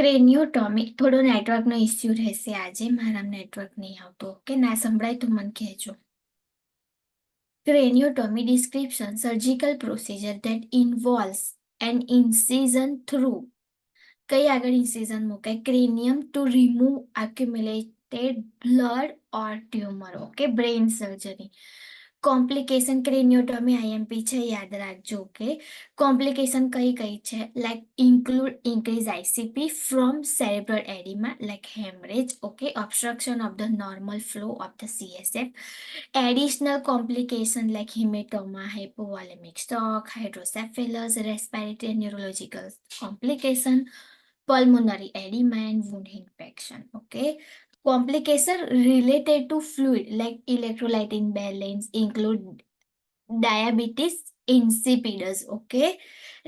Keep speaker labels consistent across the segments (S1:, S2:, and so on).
S1: Craniotomy થોડો નેટવર્કનો issue રહેશે આજે. મારા નેટવર્ક નહીં આવતો. ઓકે, ના સંભળાય તો મને કહેજો. Craniotomy description: surgical procedure that involves an incision through કઈ આગળ ઇન્સિઝન મુકાય? Cranium to remove accumulated blood or tumor. Okay, brain surgery. Complication craniotomy IMP છે, યાદ રાખજો. ઓકે, કોમ્પ્લિકેશન કઈ કઈ છે? Like include increase ICP from cerebral oedema like haemorrhage. Okay, obstruction of the normal flow of the CSF. Additional complication like haematoma, hypovolaemic shock, hydrocephalus, respiratory neurological complication, pulmonary edema and wound infection. Okay, complication related to fluid like electrolyte imbalance include diabetes insipidus. Okay,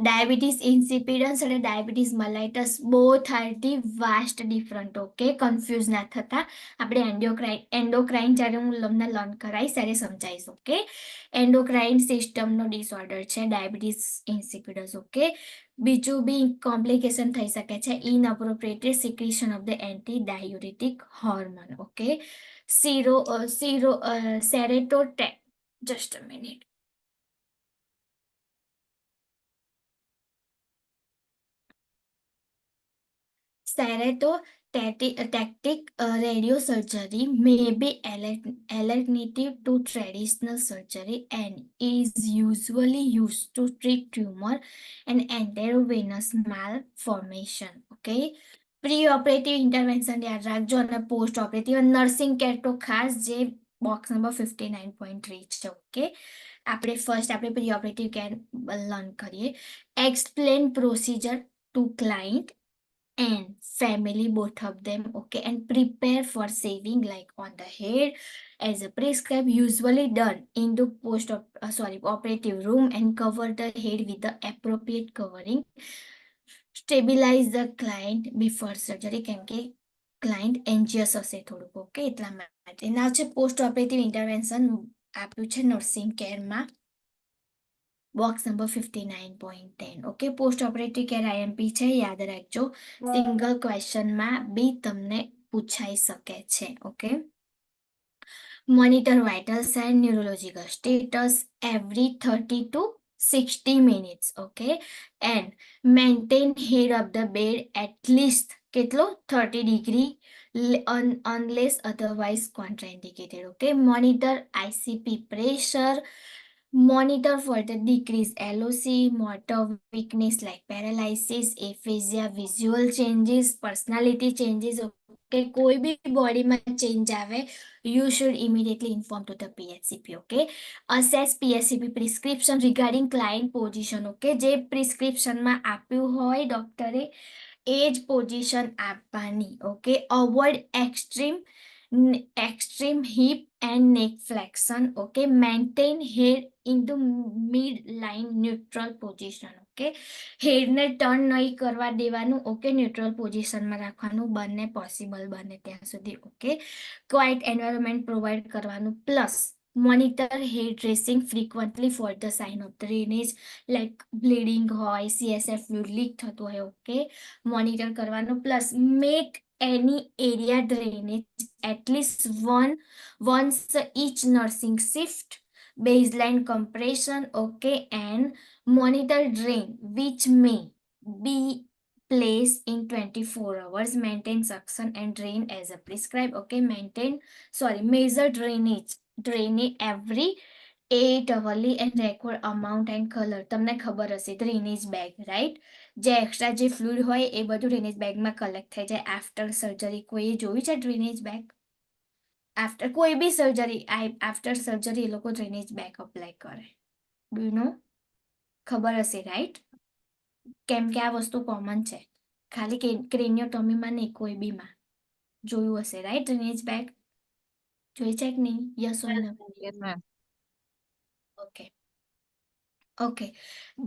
S1: diabetes insipidus અને diabetes mellitus both are the vast different. Okay, confuse ના થતા. આપણે endocrine જ્યારે હું તમને learn કરાવીશ ત્યારે સમજાવીશ. ઓકે, એન્ડોક્રાઇન સિસ્ટમનો ડિસઓર્ડર છે ડાયાબિટીસ ઇન્સિપિડસ. ઓકે, બીજું બી કોમ્પ્લિકેશન થઈ શકે છે inappropriated secretion of the anti diuretic hormone. Okay, stereotactic. Just a minute. Tactic radiosurgery may be alternative to traditional surgery and is usually used to treat tumor and enterovenous malformation. Okay, pre-operative intervention યાદ રાખજો અને post operative nursing care તો ખાસ જે box number 59.3 છે. Okay, આપણે pre operative care learn કરીએ. Explain procedure to client and family, both of them. Okay, and prepare for saving like on the head as a prescribed, usually done in the operative room, and cover the head with the appropriate covering. Stabilize the client before surgery કેમ કે client એન્જિયસ હશે થોડુંક. Okay, એટલા માટે ના છે post operative intervention આપ્યું છે નર્સિંગ કેરમાં box number 59.10. Okay, post operative care IMP છે, યાદ રાખજો. સિંગલ ક્વેશ્ચનમાં બી તમને પૂછાઈ શકે છે. Okay, monitor vital sign, neurological status every 30 to 60 minutes. Okay, and maintain head of the bed at least કેટલો 30 degree unless otherwise contraindicated. Okay, monitor ICP pressure, monitor for the decreased LOC, motor weakness like paralysis, aphasia, visual changes, personality changes. Okay, કોઈ બી બોડીમાં change આવે you should immediately inform to the PHCP. Okay, assess PHCP prescription regarding client position. Okay, જે પ્રિસ્ક્રિપ્શનમાં આપ્યું હોય ડોક્ટરે એ જ position આપવાની. Okay, avoid extreme hip and neck flexion. Okay, maintain head into mid-line neutral position. Okay, હેડને turn નહીં કરવા દેવાનું. ઓકે, ન્યુટ્રલ પોઝિશનમાં રાખવાનું બંને પોસિબલ બને ત્યાં સુધી. ઓકે, ક્વાઇટ એન્વાયરમેન્ટ પ્રોવાઈડ કરવાનું. Plus monitor head dressing frequently for the sign of drainage like bleeding હોય, CSF ફ્લુઇડ લીક થતું હોય. ઓકે, મોનિટર કરવાનું. Plus make any area drainage at least once each nursing shift, baseline compression. Okay, and monitor drain which may be placed in 24 hours, maintain suction and drain as a prescribed. Okay, measure drainage every 8 hourly and record amount and color. તમને ખબર હશે drainage bag, right? જે extra જે fluid હોય એ બધું drainage બેગમાં collect થઈ જાય આફ્ટર સર્જરી. કોઈએ જોયું છે ડ્રેનેજ બેગ? આફ્ટર કોઈ બી સર્જરી, આફ્ટર સર્જરી એ લોકો ડ્રેનેજ બેગ અપ્લાય કરે. Do you know? ખબર હશે, રાઈટ? કેમ કે આ વસ્તુ કોમન છે, ખાલી ક્રેનિયોટોમીમાં નહીં, કોઈ બીમાં જોયું હશે, રાઈટ? ડ્રેનેજ બેગ જોઈ છે કે નહીં? Yes or no?
S2: Yes, ma'am.
S1: Okay. Okay.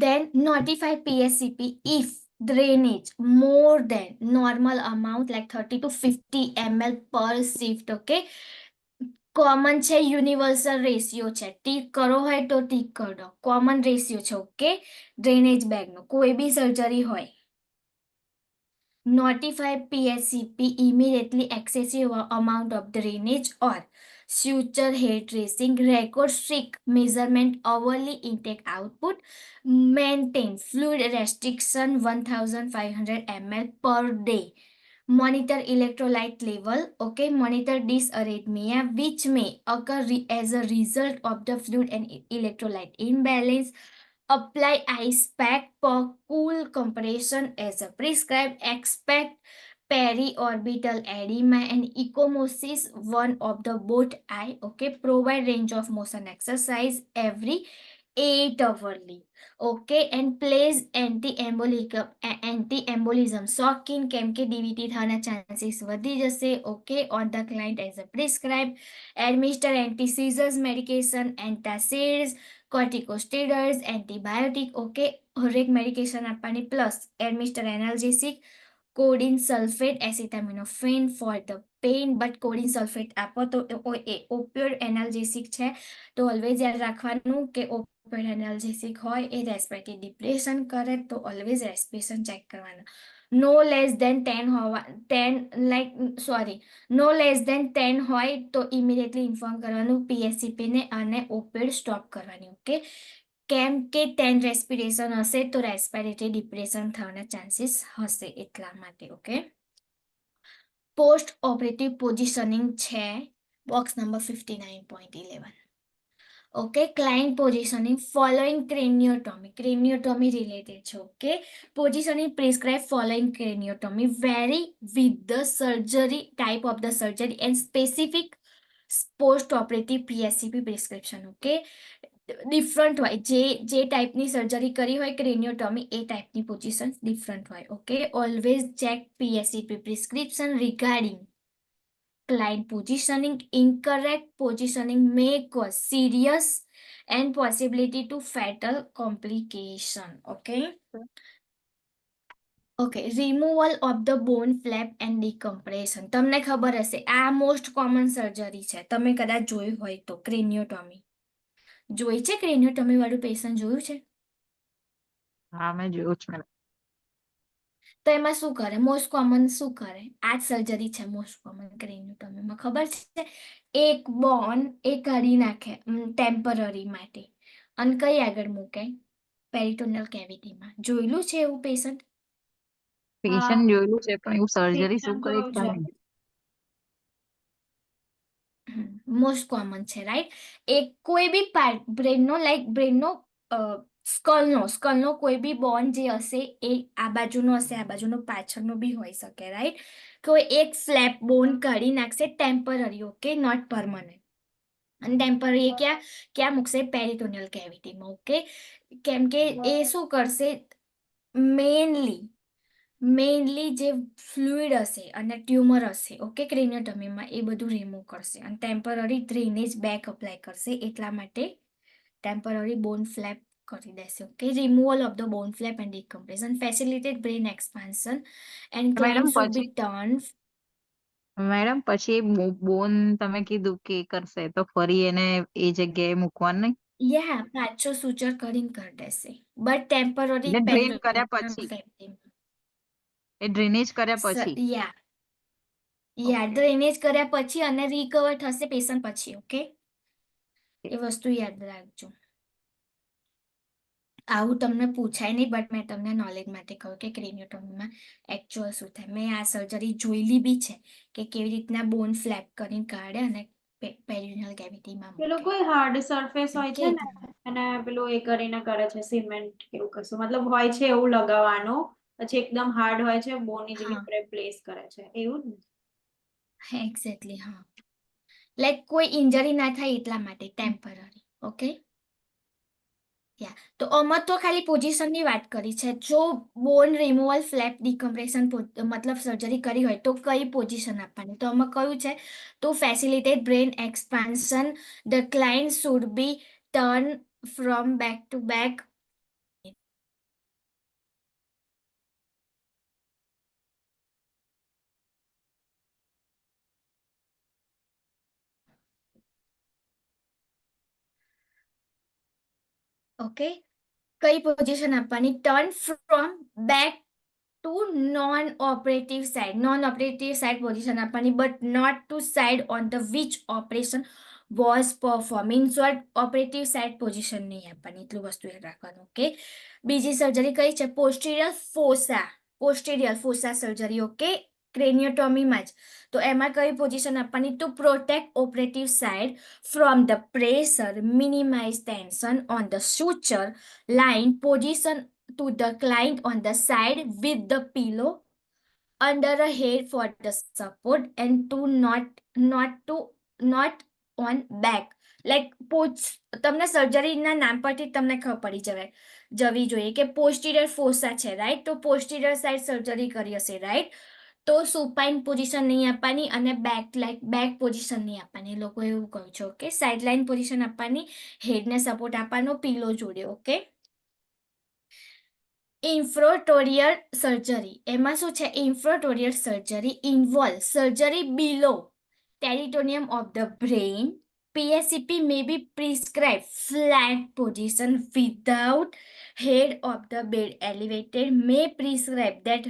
S1: Then notify PSCP if drainage more than normal amount like 30 to 50 ml per shift. Okay. Common છે, યુનિવર્સલ રેશિયો છે. ટીક કરો હોય તો ટીક કરી દો. કોમન રેશિયો છે. ઓકે, ડ્રેનેજ બેગનો કોઈ બી surgery હોય notify PSCP immediately excessive amount of drainage or suture head tracing, record strict measurement hourly intake output, maintain fluid restriction 1500 ml per day, monitor electrolyte level, okay, monitor dysarrhythmia which may occur as a result of the fluid and electrolyte imbalance, apply ice pack per cool compression as a prescribed, expect periorbital edema and ecchymosis one of the both eye, okay, provide range of motion exercise every 8 hourly, okay, and place anti-embolism shock in કેમ કે ડીવીટી થવાના chances વધી જશે, okay, on the client as a prescribed, administer anti-seizures medication, antacids, corticosteroids, antibiotic, okay, હરેક medication આપવાની plus administer analgesic, codeine sulphate, acetaminophen for the pain, but codeine sulphate આપો તો એ ઓપિયોઇડ analgesic છે, તો ઓલવેઝ યાદ રાખવાનું કે ઓપિયોઇડ એનાલ્જેસિક હોય એ રેસ્પિરેટરી ડિપ્રેશન કરે તો ઓલવેઝ રેસ્પિરેશન ચેક કરવાના. નો લેસ દેન 10 હોવા 10 like sorry no less than 10 હોય તો ઇમિડિયેટલી ઇન્ફોર્મ કરવાનું PSCP ને અને ઓપિયોઇડ સ્ટોપ કરવાની, ઓકે, કેમ કે 10 રેસ્પિરેશન હશે તો રેસ્પિરેટરી ડિપ્રેશન થવાના ચાન્સીસ હશે એટલા માટે, ઓકે. પોસ્ટ ઓપરેટિવ પોઝિશનિંગ છે box number 59.11, okay. Client positioning following craniotomy related છે, okay. Positioning prescribe following craniotomy vary with the surgery type of the surgery and specific post operative PSCP prescription, okay. Different હોય, જે ટાઈપની surgery કરી હોય craniotomy એ ટાઈપની position different હોય, okay. Always check PSCP prescription regarding client positioning. Incorrect positioning may cause serious and possibility to fatal complication, okay. Okay, removal of the bone flap and decompression. તમને ખબર હશે આ most common surgery છે, તમે કદાચ જોયું હોય તો ક્રેનિયોટોમી જોઈ છે, ક્રેનિયોટોમી વાળું પેશન્ટ જોયું છે,
S2: હા મેં જોયું છે મેડમ.
S1: તો એમાં શું કરે, મોસ્ટ કોમન શું કરે, આ જ સર્જરી છે મોસ્ટ કોમન ક્રેનિયોટોમીમાં, ખબર છે, એક બોન એ કાઢી નાખે ટેમ્પરરી માટે અને કઈ આગળ મૂકે, પેરિટોનિયલ કેવિટીમાં. જોયેલું છે એવું પેશન્ટ?
S2: પેશન્ટ જોયેલું છે પણ એવું સર્જરી શું કરે ખ્યાલ નહીં.
S1: મોસ્ટ કોમન છે, રાઈટ. એક કોઈ બી પાર્ટ બ્રેનનો લાઈક બ્રેનનો સ્કલનો કોઈ બી બોન જે હશે એ આ બાજુનો હશે, આ બાજુનો પાછળનો બી હોઈ શકે, રાઈટ. કોઈ એક ફ્લેપ બોન કાઢી નાખશે ટેમ્પરરી, ઓકે, નોટ પરમનન્ટ. અને ટેમ્પરરી એ ક્યાં મૂકશે, પેરિટોનિયલ કેવિટીમાં, ઓકે. કેમ કે એ શું કરશે, મેઇનલી જે ફ્લુઇડ હશે અને ટ્યુમર હશે, ઓકે, ક્રેનિયોટોમીમાં એ બધું રિમૂવ કરશે અને ટેમ્પરરી ડ્રેનેજ બેક અપ્લાય કરશે, એટલા માટે ટેમ્પરરી બોન ફ્લેપ કરી દેશે, okay. Removal of the bone flap and decompression facilitated brain expansion and
S2: madam
S1: client should be
S2: પછી
S1: ટર્ન.
S2: મેડમ પછી બોન તમે કીધું કે કરશે તો ફરી એને એ જગ્યાએ મૂકવાનું નહીં?
S1: યા પાછો સૂચર કરીને કરી દેશે, બટ ટેમ્પરરી
S2: એટલે ડ્રેન કર્યા
S1: પેરિટોનિયલ
S2: પછી,
S1: કેવિટીમાં.
S2: એ ડ્રેનેજ કર્યા પછી.
S1: Yeah
S2: okay.
S1: ડ્રેનેજ કર્યા પછી અને રિકવર થશે પેશન્ટ પછી, ઓકે. એ વસ્તુ યાદ રાખજો. આવું તમને પૂછાય નહીં, બટ મેં તમને નોલેજ માટે કહ્યું કે ક્રેનિયોટોમીમાં એકચ્યુઅલ શું થાય. મેં આ સર્જરી જોયેલી બી છે કે કેવી રીતના બોન ફ્લેપ કરીને કાઢે અને પેરિટોનિયલ કેવિટીમાં
S3: પેલું
S1: મૂકે,
S3: કોઈ હાર્ડ સરફેસ હોય
S1: ઓકે.
S3: છે ને અને પેલું એ કરીને કરે છે સિમેન્ટ એવું કશું, મતલબ હોય છે એવું લગાવવાનું, પછી એકદમ હાર્ડ હોય છે બોની
S1: હા,
S3: જગ્યાએ પ્લેસ કરે છે એવું જ ને?
S1: એક્ઝેક્ટલી, હા. લાઈક કોઈ ઇન્જરી ના થાય એટલા માટે ટેમ્પરરી, ઓકે. યા તો આમાં તો ખાલી પોઝિશનની વાત કરી છે. જો બોન રિમૂવલ ફ્લેપ ડિકમ્પ્રેશન મતલબ સર્જરી કરી હોય તો કઈ પોઝિશન આપવાની, તો આમાં કયું છે, તો facilitate brain expansion, the client should be turn from back to back. Okay, કઈ પોઝિશન આપવાની, turn from back to non operative side position આપવાની, but not to side on the which operation was perform. In short, operative side position નહીં આપવાની, એટલું વસ્તુ યાદ રાખવાનું. Okay, બીજી સર્જરી કઈ છે? પોસ્ટિરિયર ફોસા સર્જરી. ઓકે, ક્રેનિયોટોમીમાં જ. તો એમાં કઈ પોઝિશન આપવાની? To protect operative side from the pressure, minimize tension on the suture line, position to the client on the side with the pillow under a head for the support, and to not on back. Like તમને સર્જરીના નામ પરથી તમને ખબર પડી જવી જોઈએ કે પોસ્ટિરિયર ફોસા છે, રાઈટ? તો પોસ્ટિરિયર સાઇડ સર્જરી કરી હશે, રાઈટ? તો સુપાઇન પોઝિશન નહીં આપવાની અને બેક પોઝિશન નહીં આપવાની. એ લોકો એવું કહે છે. ઓકે, સાઇડ લાઇન પોઝિશન આપવાની, હેડને સપોર્ટ આપવાનો પિલો જોડે. Okay, infratentorial surgery. એમાં શું છે? Infratentorial surgery involve surgery below tentorium of the brain. PSCP may be prescribed flat position without head of the bed elevated. May prescribe that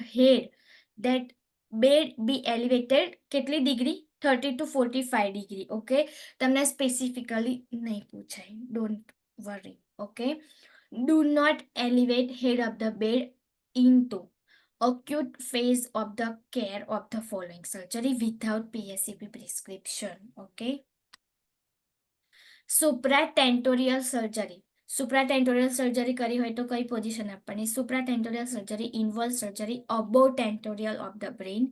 S1: bed be elevated કેટલી degree? 30 to 45 degree. Okay, તમને specifically નહીં પૂછાય, don't worry. Okay, do not elevate head of the bed into acute phase of the care of the following surgery without PSCP prescription. Okay, supratentorial surgery કરી હોય તો કઈ position આપવાની? supratentorial surgery involves surgery above tentorial of the brain.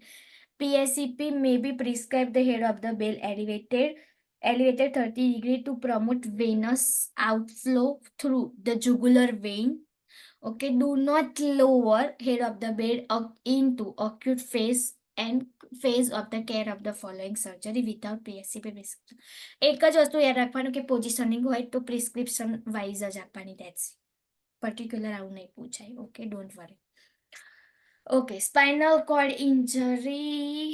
S1: PSCP may be prescribed the head of the bed elevated 30 degree to promote venous outflow through the jugular vein. Okay, do not lower head of the bed into acute phase of the care of the following surgery without PSCP prescription. એક જ વસ્તુ યાદ રાખવાનું કે positioning હોય તો prescription wise જ આપવાની. ધેટ્સ પર્ટિક્યુલર આવું નહીં પૂછાય. Okay, don't worry. Okay, spinal cord injury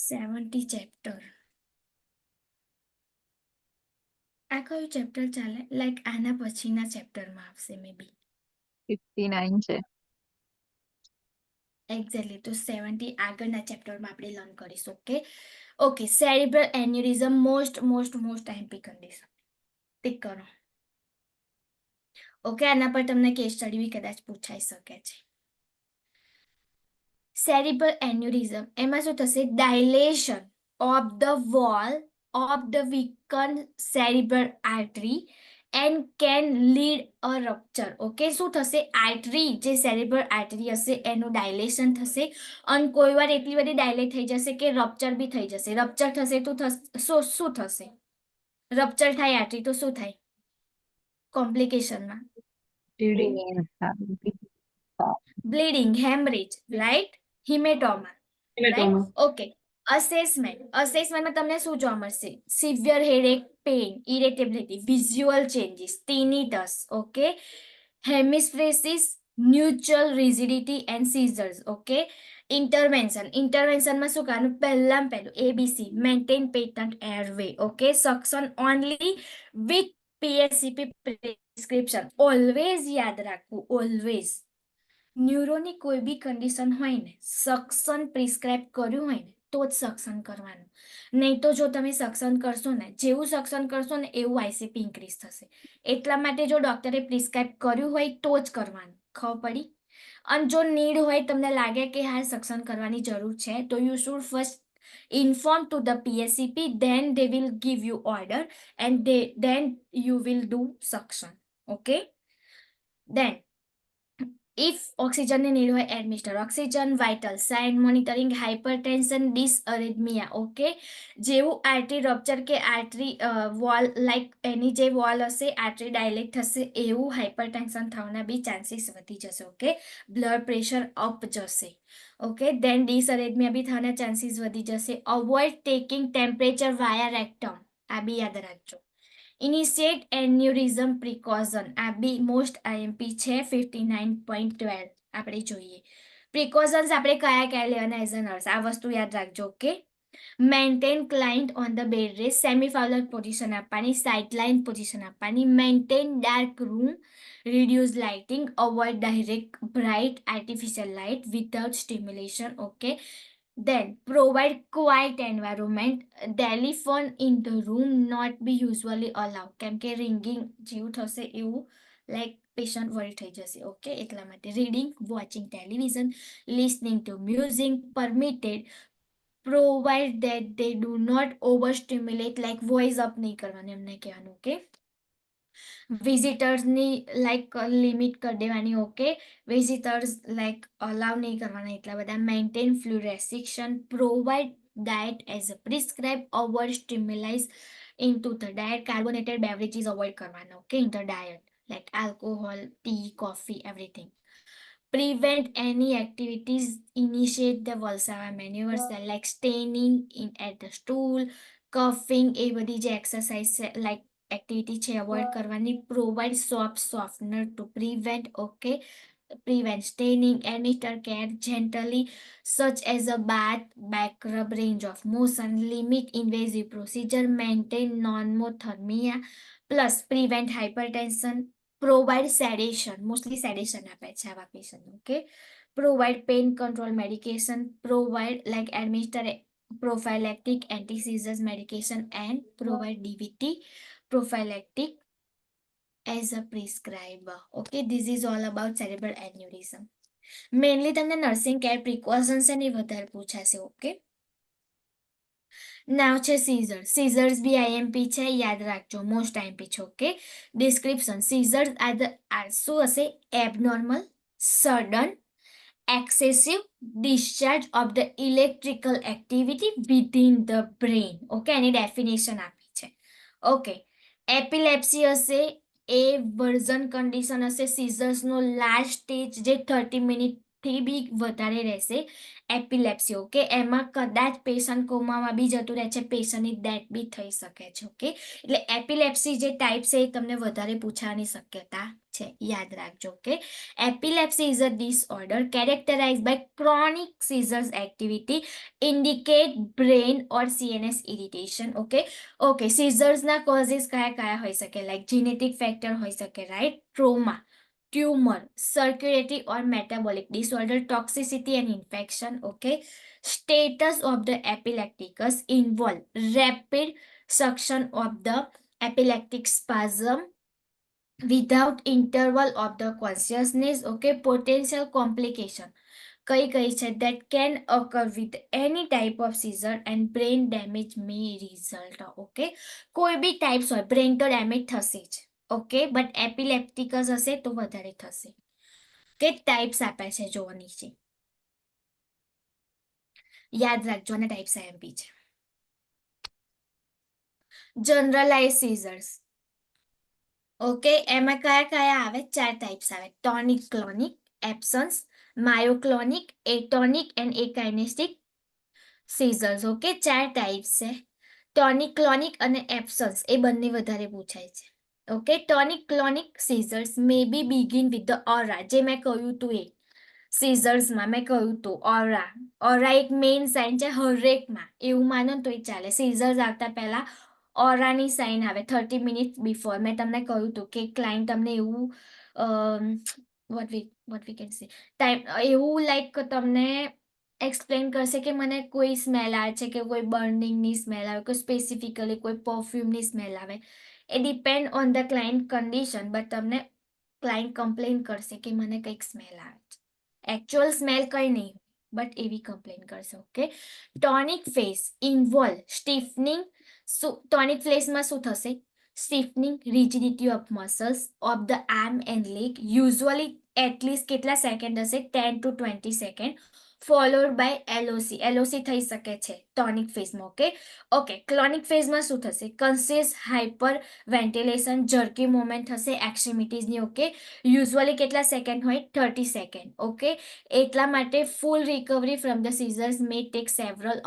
S1: 70 chapter. આ કયું ચેપ્ટર ચાલે? લાઈક આના પછીના ચેપ્ટરમાં આવશે મે બી.
S2: 59 છે.
S1: એક્ઝેક્ટલી, તો 70 આગળના ચેપ્ટરમાં આપણે લર્ન કરીશું. Okay, cerebral aneurysm most IMP condition. Tick કરો. ઓકે, આના પર તમને કેસ સ્ટડી બી કદાચ પૂછાઈ શકે છે. સેરિબ્રલ એન્યુરિઝમ એમાં શું થશે? Dilation of the wall of the weakened cerebral artery and can lead a rupture. Okay, શું થશે? આર્ટરી, જે સેરિબ્રલ આર્ટરી હશે એનું ડાયલેશન થશે અને કોઈ વાર એટલી બધી ડાયલેટ થઈ જશે કે રપ્ચર બી થઈ જશે. રપ્ચર થશે તો શું થશે? રપ્ચર થાય આર્ટરી તો શું થાય કોમ્પ્લિકેશનમાં? Bleeding, haemorrhage, right? Haematoma, right? Okay, અસેસમેન્ટમાં તમને શું જોવા મળશે? Severe headache, pain, irritability, visual changes, tinnitus. Okay, hemiparesis, neutral rigidity and seizures. Okay, ઇન્ટરવેન્શનમાં શું કરવાનું? પહેલું ABC, maintain patent airway. Okay, suction only with PSCP prescription. Always યાદ રાખવું, ઓલવેઝ. ન્યુરોની કોઈ બી કન્ડિશન હોય ને, સક્શન પ્રિસ્ક્રાઇબ કર્યું હોય ને તો જ સક્શન કરવાનું. નહીં તો જો તમે સક્શન કરશો ને, જેવું સક્શન કરશો ને એવું ICP ઇન્ક્રીઝ થશે. એટલા માટે જો ડોક્ટરે પ્રિસ્ક્રાઇબ કર્યું હોય તો જ કરવાનું. ખબર પડી? અને જો નીડ હોય, તમને લાગે કે હા સક્શન કરવાની જરૂર છે, તો you should first inform to the PSCP, then they will give you order and then you will do suction. Okay, then if oxygen need હોય, administer oxygen, vital sign monitoring, hypertension, dysarrhythmia. Okay, જેવું artery rupture કે artery wall like એની જે wall હશે artery dilate થશે એવું hypertension થવાના બી chances વધી જશે. ઓકે, બ્લડ પ્રેશર અપ જશે. ઓકે, દેન ડિસઅરેથમિયા બી થવાના ચાન્સીસ વધી જશે. અવોઇડ ટેકિંગ ટેમ્પરેચર વાયા રેક્ટમ, આ બી યાદ રાખજો. ઇનિશિયેટ એન્યુરિઝમ પ્રિકોઝન, આ બી મોસ્ટ IMP છે. 59.12 આપણે જોઈએ. પ્રિકોઝન્સ આપણે કયા લેવાના એઝ અ નર્સ, આ વસ્તુ યાદ રાખજો. Okay, maintain client on the bed rest, semi Fowler position આપવાની, સાઇડલાઇન પોઝિશન આપવાની, maintain dark room, reduce lighting, avoid direct bright artificial light without stimulation. Okay, then provide quiet environment. Telephone in the room not be usually allowed, કેમ કે ringing જેવું થશે એવું like patient વરી થઈ જશે. Okay, એટલા માટે reading, watching television, listening to music permitted, provide that they do not overstimulate, like voice up નહીં કરવાનું એમને કહેવાનું. ઓકે, વિઝિટર્સની લાઈક લિમિટ કરી દેવાની. ઓકે, વિઝિટર્સ લાઈક અલાવ નહીં કરવાના એટલા બધા. Maintain flu restriction, provide diet as a prescribe, avoid stimulants in to the diet, carbonated beverages avoid કરવાના. Okay, in the diet like alcohol, tea, coffee, everything. Prevent any activities initiate the Valsalva maneuvers like standing in at the stool, coughing, એ બધી જે exercise છે like activity છે avoid કરવાની. Provide soft softener to prevent. Okay, prevent staining, administer care gently such as a bath, back rub, range of motion, limit invasive procedure, maintain normothermia, plus prevent hypertension, provide sedation, mostly sedation આપે છે આવા patient. Okay, provide pain control medication, provide like administer prophylactic anti-seizures medication, and provide DVT prophylactic as a prescriber. Okay, this is all about cerebral aneurysm. Mainly તમને nursing care precautions એની વધારે પૂછાશે. Okay, now છે seizure. Scissors બી IMP છે, યાદ રાખજો, most IMP છે. Okay, description. Scissors R શું હશે? Abnormal, sudden, excessive discharge of the electrical activity within the brain. Okay, any definition આપી છે. ઓકે, એપિલેપ્સી હશે, એ વર્ઝન કન્ડિશન હશે. સીઝર્સનો લાસ્ટ સ્ટેજ જે 30 મિનિટથી બી વધારે રહેશે, એપિલેપ્સી. ઓકે, એમાં કદાચ પેશન્ટ કોમામાં બી જતું રહે છે, પેશન્ટની ડેથ બી થઈ શકે છે. ઓકે, એટલે એપિલેપ્સી જે ટાઈપ છે એ તમને વધારે પૂછવાની શક્યતા છે, યાદ રાખજો. Okay, epilepsy is a disorder characterized by chronic seizures activity indicate brain or CNS irritation. Okay, seizures ના causes કયા હોઈ શકે? like genetic factor હોઈ શકે, right? trauma, tumor, circulatory or metabolic disorder, toxicity and infection. Okay, status of the epilepticus involve rapid suction of the epileptic spasm without interval of the consciousness. Okay, potential complication કઈ છે? that can occur with any type of seizure and brain damage may result. Okay, કોઈ બી types હોય, brain તો damage થશે જ. Okay, but એપિલેપ્ટિકસ હશે તો વધારે થશે. કે ટાઈપ્સ આપ્યા છે જોવો નીચે, યાદ રાખજો, અને ટાઈપ્સ આઈએમપી છે. Generalise seizures. ઓકે, એમાં કયા આવે? 4 ટાઈપ્સ આવે: tonic, clonic, absence, myoclonic, atonic and akinetic seizures. Okay, 4 types છે. ટોનિક, ક્લોનિક અને એબ્સન્સ એ બંને વધારે પૂછાય છે. Okay, tonic clonic seizures may be begin with the aura, જે મેં કહ્યું હતું એ સીઝર્સમાં મેં કહ્યું હતું ઓરા એક મેઇન સાઇન છે હરેકમાં, એવું માનો તો એ ચાલે. સીઝર્સ આવતા પહેલા ઓરાની સાઇન આવે 30 મિનિટ્સ બિફોર. મેં તમને કહ્યું હતું કે ક્લાયન્ટ તમને એવું what we can say time એવું લાઈક તમને એક્સપ્લેન કરશે કે મને કોઈ સ્મેલ આવે છે, કે કોઈ બર્નિંગની સ્મેલ આવે, કોઈ સ્પેસિફિકલી કોઈ પરફ્યુમની સ્મેલ આવે. એ depend on the client condition, but તમને ક્લાયન્ટ કમ્પ્લેન કરશે કે મને કંઈક સ્મેલ આવે છે. એકચ્યુઅલ સ્મેલ કંઈ નહીં, બટ એવી કમ્પ્લેન કરશે. Okay, tonic phase involve stiffening. Tonic ફેસમાં શું થશે? Stiffening, rigidity of muscles of the arm and leg, usually at least કેટલા સેકન્ડ હશે? 10 to 20 second, followed by LOC. LOC થઈ શકે છે ટોનિક ફેઝમાં. ઓકે, ક્લોનિક ફેઝમાં શું થશે? Conscious hyper ventilation, jerky movement થશે એક્સ્ટ્રીમિટીઝની. ઓકે, યુઝ્યુઅલી કેટલા સેકન્ડ હોય? 30 સેકન્ડ. ઓકે, એટલા માટે full recovery from the seizures may take several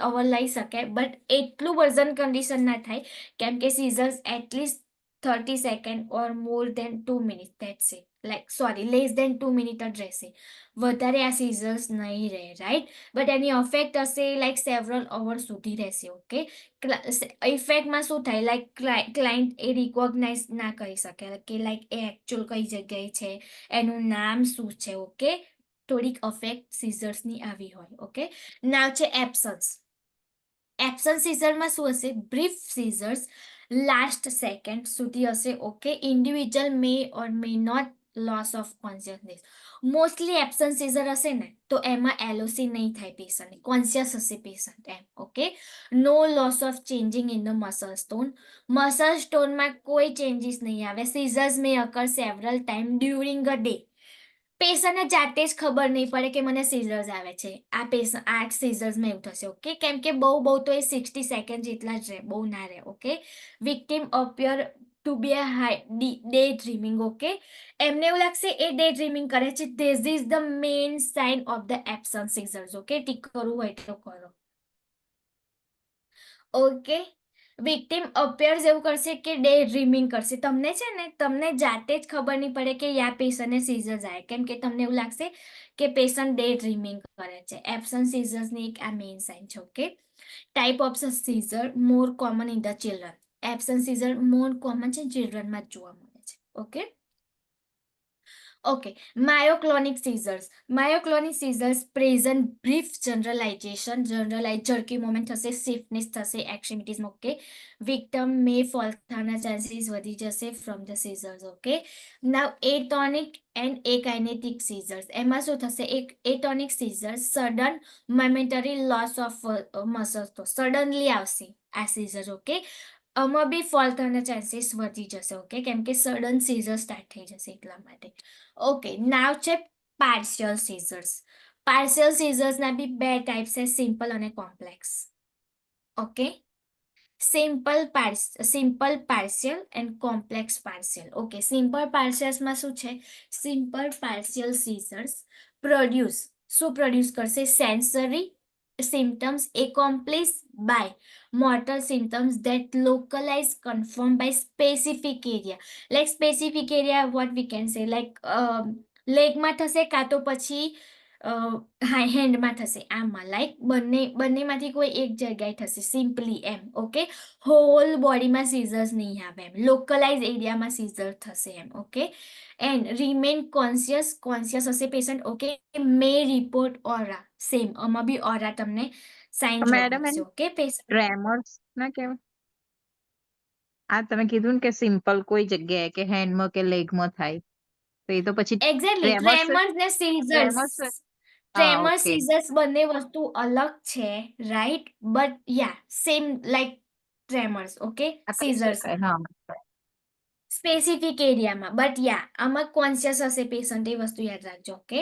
S1: hour લઈ શકે, બટ એટલું વર્ઝન કન્ડિશન ના થાય, કેમ કે seizures at least 30 second or more than 2 minute, that's it. Like sorry, less than 2 minute જ રહેશે, વધારે આ સીઝર્સ નહીં રહે, રાઈટ? બટ એની અફેક્ટ હશે લાઈક સેવરલ અવર સુધી રહેશે. ઓકે, ઇફેક્ટમાં શું થાય, લાઈક ક્લાયન્ટ એ રિકોગ્નાઇઝ ના કરી શકે કે લાઈક એ એકચ્યુઅલ કઈ જગ્યાએ છે, એનું નામ શું છે. ઓકે, થોડીક અફેક્ટ સીઝર્સની આવી હોય. ઓકે, નાવ છે એબ્સન્સ. એબ્સન્સ સીઝરમાં શું હશે, બ્રીફ સીઝર્સ લાસ્ટ સેકન્ડ સુધી હશે. Okay, individual may or may not loss of consciousness. Mostly absence seizure હશે ને તો એમાં એલઓસી નહીં થાય પેશન્ટ, કોન્શિયસ હશે પેશન્ટ એમ. Okay, no loss of changing in the muscle stone. Muscle સ્ટોનમાં કોઈ ચેન્જીસ નહીં આવે. Seizures may occur several time during a day. પેશન્ટને જાતે જ ખબર નહીં પડે કે મને સીઝર્સ આવે છે. આ સીઝર્સમાં એવું થશે. ઓકે, કેમ કે બહુ તો એ 60 સેકન્ડ જેટલા જ રહે, બહુ ના રહે. Okay, victim appear to be a day dreaming. Okay, એમને એવું લાગશે એ ડે ડ્રીમિંગ કરે છે. This is the main sign of the absent seizures. Okay, tick કરવું હોય તો કરો. ઓકે, વિક્ટિમ અપિયર્સ એવું કરશે કે ડે ડ્રીમિંગ કરશે. તમને છે ને, તમને જાતે જ ખબર નહીં પડે કે યા પેશન્ટને સીઝર્સ આવે, કેમ કે તમને એવું લાગશે કે પેશન્ટ ડે ડ્રીમિંગ કરે છે. એબ્સન્ટ સીઝર્સની એક આ મેઇન સાઇન છે. Okay, type of seizure more common in the children. Absent seizure more common છે, ચિલ્ડ્રનમાં જ જોવા મળે છે. Okay, okay, myoclonic seizures. Myoclonic seizures present brief generalize jerky moment થશે, સ્ટીફનેસ થશે એક્સ્ટ્રીમિટીઝમાં. ઓકે, વિક્ટમ મે ફોલ થવાના ચાન્સીસ વધી જશે from the seizures. Okay, now atonic and akinetic seizures. એમાં શું થશે, એક atonic seizures sudden momentary loss of muscles, તો સડનલી આવશે આ સીઝર. ઓકે, આમાં બી ફોલ થવાના ચાન્સીસ વધી જશે. ઓકે, કેમ કે સડન સીઝર સ્ટાર્ટ થઈ જશે એટલા માટે. ઓકે, નાવ છે પાર્શિયલ સીઝર્સ. પાર્શિયલ સીઝર્સના બી બે ટાઈપ છે, સિમ્પલ અને complex. Okay, simple partial and complex partial. Okay, simple પાર્શિયલ્સમાં શું છે, સિમ્પલ પાર્શિયલ સીઝર્સ શું પ્રોડ્યુસ કરશે, sensory symptoms accomplished by motor symptoms that localize confirmed by specific area. Like specific area, what we can say, like લેગમાં થશે કાં તો પછી હેન્ડમાં થશે. આમાં લાઈક બંનેમાંથી કોઈ એક જગ્યાએ થશે સિમ્પલી એમ. ઓકે, હોલ બોડીમાં સીઝર્સ નહીં આવે એમ, લોકલાઇઝ એરિયામાં સીઝર થશે એમ. ઓકે, એન્ડ રિમેન કોન્શિયસ હશે પેશન્ટ. ઓકે, મે રિપોર્ટ ઓરા, સેમ આમાં બી ઓરા તમને સાઇન જોવા
S2: મેડમ
S1: મળશે.
S2: એને
S1: ઓકે, પેશન્ટ
S2: ટ્રેમર્સ ના કહેવાય? આ તમે કીધું ને કે સિમ્પલ કોઈ જગ્યાએ કે હેન્ડમાં કે લેગમાં થાય, તો એ તો પછી
S1: એક્ઝેક્ટલી
S2: ટ્રેમર્સ
S1: ટ્રેમર્સ ને સીઝર્સ.
S2: ટ્રેમર્સ હા
S1: ટ્રેમર
S2: ઓકે
S1: સીઝર્સ બંને વસ્તુ અલગ છે, right? But yeah same like tremors. Okay,
S2: આ થઈ શકાય
S1: સીઝર્સમાં
S2: હા.
S1: સ્પેસિફિક એરિયામાં, બટ યા આમાં કોન્શિયસ હશે પેશન્ટ, એ વસ્તુ યાદ રાખજો. ઓકે,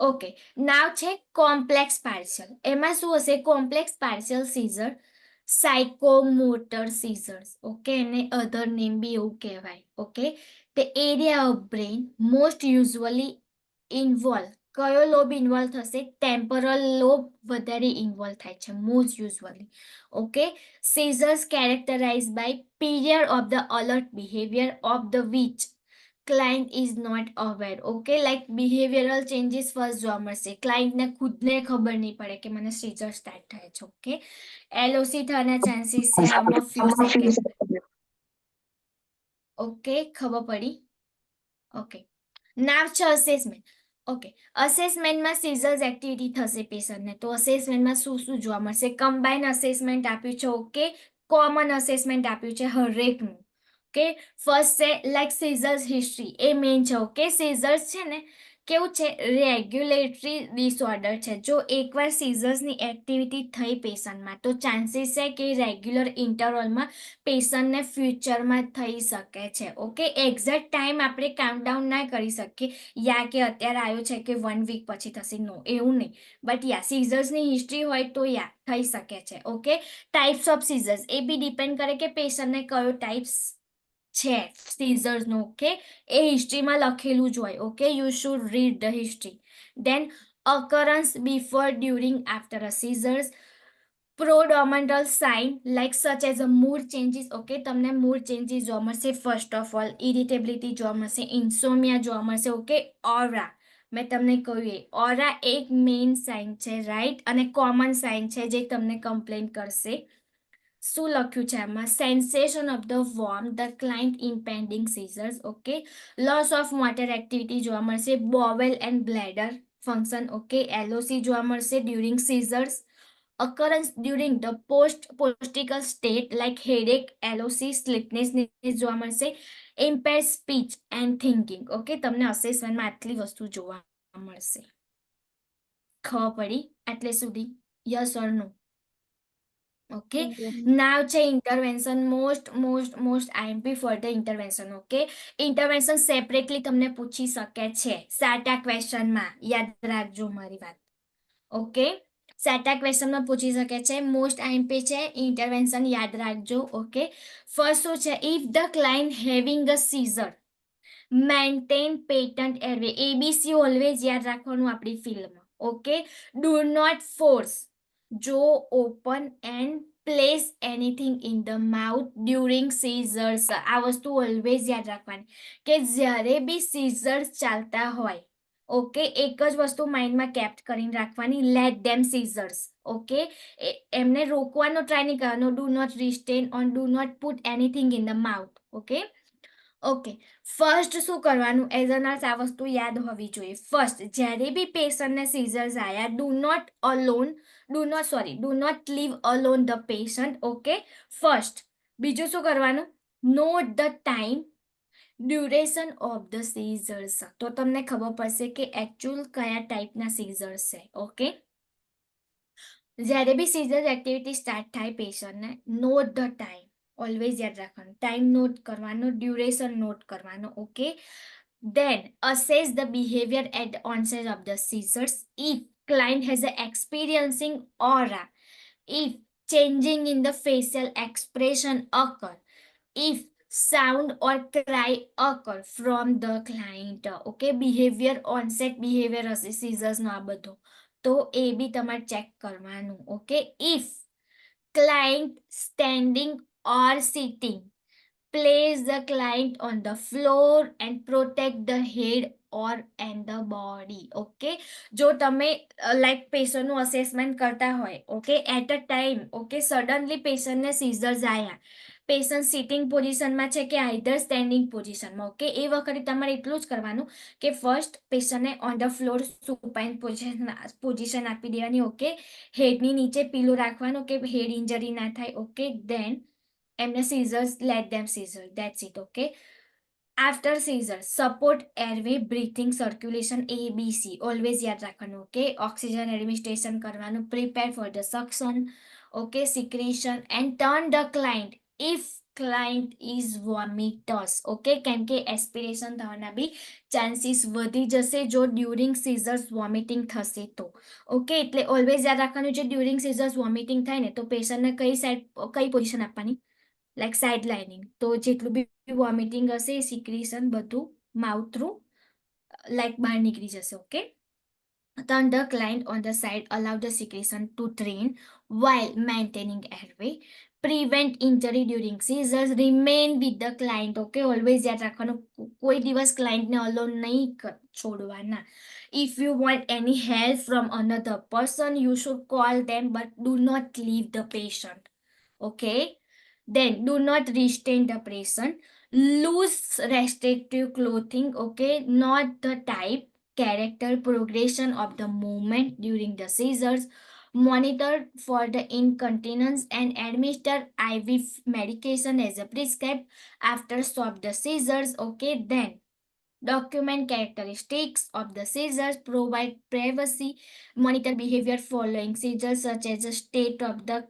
S1: ઓકે, નાવ છે કોમ્પ્લેક્સ પાર્શિયલ. એમાં શું હશે, complex partial seizure psychomotor seizures. Okay, એને અધર નેમ બી એવું કહેવાય. Okay, the area of brain most usually involve, કયો લોબ ઇન્વોલ્વ થશે, ટેમ્પરલ લોબ વધારે ઇન્વોલ્વ થાય છે most usually. Okay, seizures characterized by period of the alert behavior of the which client is not aware. Okay, like behavioural changes first જોવા મળશે, ક્લાયન્ટને ખુદને ખબર નહીં પડે કે મને સીઝર સ્ટાર્ટ થાય છે. ઓકે, એલઓસી થવાના ચાન્સીસ છે આમાં ફ્યુ સેકન્ડ. ઓકે, ખબર પડી? ઓકે, નાવ છે અસેસમેન્ટ. ઓકે, અસેસમેન્ટમાં સીઝર્સ એક્ટિવિટી થશે પેશન્ટને, તો અસેસમેન્ટમાં શું જોવા મળશે, કમ્બાઇન અસેસમેન્ટ આપ્યું છે. ઓકે, કોમન અસેસમેન્ટ આપ્યું છે હરેકનું. ઓકે, ફર્સ્ટ છે લાઈક સીઝર્સ હિસ્ટ્રી, એ મેઇન છે. ઓકે, સીઝર્સ છે ને કેવું છે, રેગ્યુલેટરી ડિસઓર્ડર છે. જો એકવાર સીઝર્સની એક્ટિવિટી થઈ પેશન્ટમાં, તો ચાન્સીસ છે કે રેગ્યુલર ઇન્ટરવલમાં પેશન્ટને ફ્યુચરમાં થઈ શકે છે. ઓકે, એક્ઝેક્ટ ટાઈમ આપણે કાઉન્ટડાઉન ના કરી શકીએ, યા કે અત્યારે આવ્યો છે કે 1 વીક પછી થશે, નો એવું નહીં. બટ યા સીઝર્સની હિસ્ટ્રી હોય તો યા થઈ શકે છે. ઓકે, ટાઈપ્સ ઓફ સીઝર્સ, એ બી ડિપેન્ડ કરે કે પેશન્ટને કયો ટાઈપ્સ છે સીઝર્સનો. ઓકે, એ હિસ્ટ્રીમાં લખેલું જ હોય. Okay, you should read the history. Then occurrence before, during, after a seizures, prodromal sign like such as a mood changes. Okay, તમને મૂડ ચેન્જીસ જોવા મળશે. ફર્સ્ટ ઓફ ઓલ ઇરિટેબિલિટી જોવા મળશે, ઇન્સોમિયા જોવા મળશે. ઓકે, ઓરા મેં તમને કહ્યું એ ઓરા એક મેઇન સાઇન છે, રાઈટ, અને કોમન સાઇન છે જે તમને કમ્પ્લેન કરશે. શું લખ્યું છે આમાં? Sensation of the warm, the client impending seizures. Okay, loss of motor activity જોવા મળશે, bowel and bladder function. Okay, LOC જોવા મળશે during seizures. occurrence during the postical state like headache, LOC, sleepiness જોવા મળશે. impaired speech and thinking. Okay, તમને અસેસમેન્ટમાં આટલી વસ્તુ જોવા મળશે. ખબર પડી આટલે સુધી? Yes or no? Okay, now છે intervention. Most IMP for the intervention. Okay, intervention separately તમને પૂછી શકે છે સાટા ક્વેશ્ચનમાં, યાદ રાખજો મારી વાત. ઓકે, સેટા ક્વેશ્ચનમાં પૂછી શકે છે. મોસ્ટ આઈએમપી છે, ઇન્ટરવેન્શન યાદ રાખજો. ઓકે, ફર્સ્ટ શું છે? If the client having a seizure maintain patent airway. ABC always યાદ રાખવાનું આપણી ફિલ્ડમાં. Okay, do not force, jaw open and place anything in the mouth during seizures. આ વસ્તુ ઓલવેઝ યાદ રાખવાની કે જ્યારે બી સીઝર્સ ચાલતા હોય, ઓકે, એક જ વસ્તુ માઇન્ડમાં કેપ્ટ કરીને રાખવાની, લેટ ધેમ સીઝર્સ. ઓકે, એમને રોકવાનો ટ્રાય નહીં કરવાનો. Do not restrain on, do not put anything in the mouth. Okay, okay, first શું કરવાનું? એઝ અ નર્સ આ વસ્તુ યાદ હોવી જોઈએ. ફર્સ્ટ જ્યારે બી પેશન્ટને સીઝર્સ આવ્યા, do not leave alone the patient. Okay, first. બીજું શું કરવાનું? Note the time duration of the seizures. તો તમને ખબર પડશે કે એકચ્યુઅલ કયા ટાઈપના સીઝર્સ છે. ઓકે, જ્યારે બી સીઝર એક્ટિવિટી સ્ટાર્ટ થાય પેશન્ટને, નોટ ધ ટાઈમ ઓલવેઝ યાદ રાખવાનું. ટાઈમ નોટ કરવાનો, ડ્યુરેશન નોટ કરવાનો. Okay, then assess the behavior at the onset of the seizures. If client has a experiencing aura, if changing in the facial expression occur, if sound or cry occur from the client. Okay, behavior onset behavior હશે seizures નો આ બધો, તો એ બી તમારે check કરવાનું. Okay, if client standing or sitting, place the client on the floor and protect the head or and the body. Okay, જો તમે like પેશન્ટનું assessment કરતા હોય, okay, at a time, okay, suddenly પેશન્ટને સીઝર્સ આવ્યા, પેશન્ટ સિટિંગ પોઝિશનમાં છે કે આઈધર સ્ટેન્ડિંગ પોઝિશનમાં. ઓકે, એ વખતે તમારે એટલું જ કરવાનું કે ફર્સ્ટ પેશન્ટને on the floor supine position આપી દેવાની. ઓકે, હેડની નીચે પીલું રાખવાનું કે હેડ ઇન્જરી ના થાય. ઓકે, દેન એમને seizures, let them seizure, that's it. Okay, after seizure support airway, breathing, circulation, ABC always યાદ રાખવાનું. ઓકે, ઓક્સિજન એડમિનિસ્ટ્રેશન કરવાનું, prepare for the suction. Okay, secretion and turn the client if client is vomitus. Okay, કેમ કે aspiration થવાના બી chances વધી જશે જો during scissors vomiting થશે તો. ઓકે, એટલે ઓલવેઝ યાદ રાખવાનું છે ડ્યુરિંગ સીઝર્સ વોમિટિંગ થાય ને તો પેશન્ટને કઈ સાઈડ, કઈ પોઝિશન આપવાની, લાઈક સાઇડ લાઇનિંગ. તો જેટલું બી વોમિટિંગ હશે એ સિક્રેશન બધું માઉથ થ્રુ લાઈક બહાર નીકળી જશે. Okay, turn the client on the side, allow the secretion to drain while maintaining airway, prevent injury during seizures, remain with the client. Okay, always યાદ રાખવાનું, કોઈ દિવસ ક્લાયન્ટને અલોન નહીં છોડવાના. if you want any help from another person you should call them but do not leave the patient. Okay, then do not restrain the patient, loose restrictive clothing. Okay, not the type, character, progression of the movement during the seizures, monitor for the incontinence and administer IV medication as a prescribed after stop the seizures. Okay, then document characteristics of the seizures, provide privacy, monitor behavior following seizures such as the state of the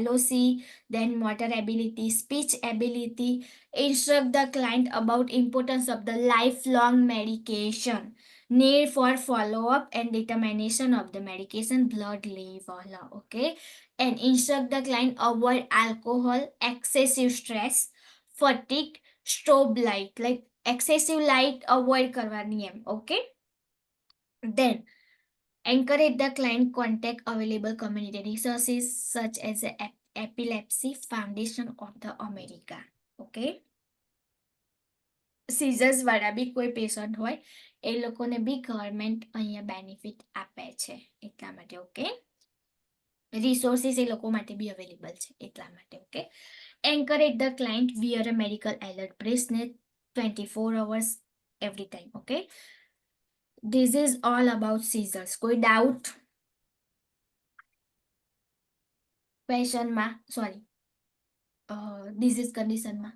S1: LOC, then motor ability, speech ability, instruct the client about importance of the lifelong medication, need for follow-up and determination of the medication blood level. Okay, and instruct the client avoid alcohol, excessive stress, fatigue, strobe light, like excessive light avoid કરવાની એમ. Okay, then encourage the client contact available community resources such as the Epilepsy Foundation of the America. Okay, scissors વાળા બી કોઈ patient હોય એ લોકોને બી government અહીંયા benefit આપે છે એટલા માટે. ઓકે, રિસોર્સિસ એ લોકો માટે બી અવેલેબલ છે એટલા માટે. Okay, encourage the client wear a medical alert bracelet 24 hours every time. Okay, this is all about seizures. કોઈ ડાઉટ પેશન્ટમાં, સોરી, ડિઝીઝ કન્ડિશનમાં?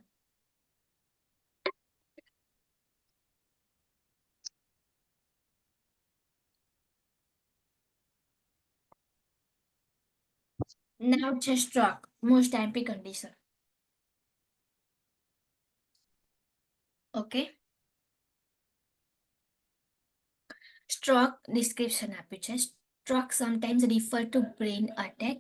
S1: Now છે સ્ટ્રોક, મોસ્ટ ટાઈમ્પી કન્ડિશન. ઓકે, સ્ટ્રોક ડિસ્ક્રિપ્શન આપ્યું છે. Stroke sometimes refer to brain attack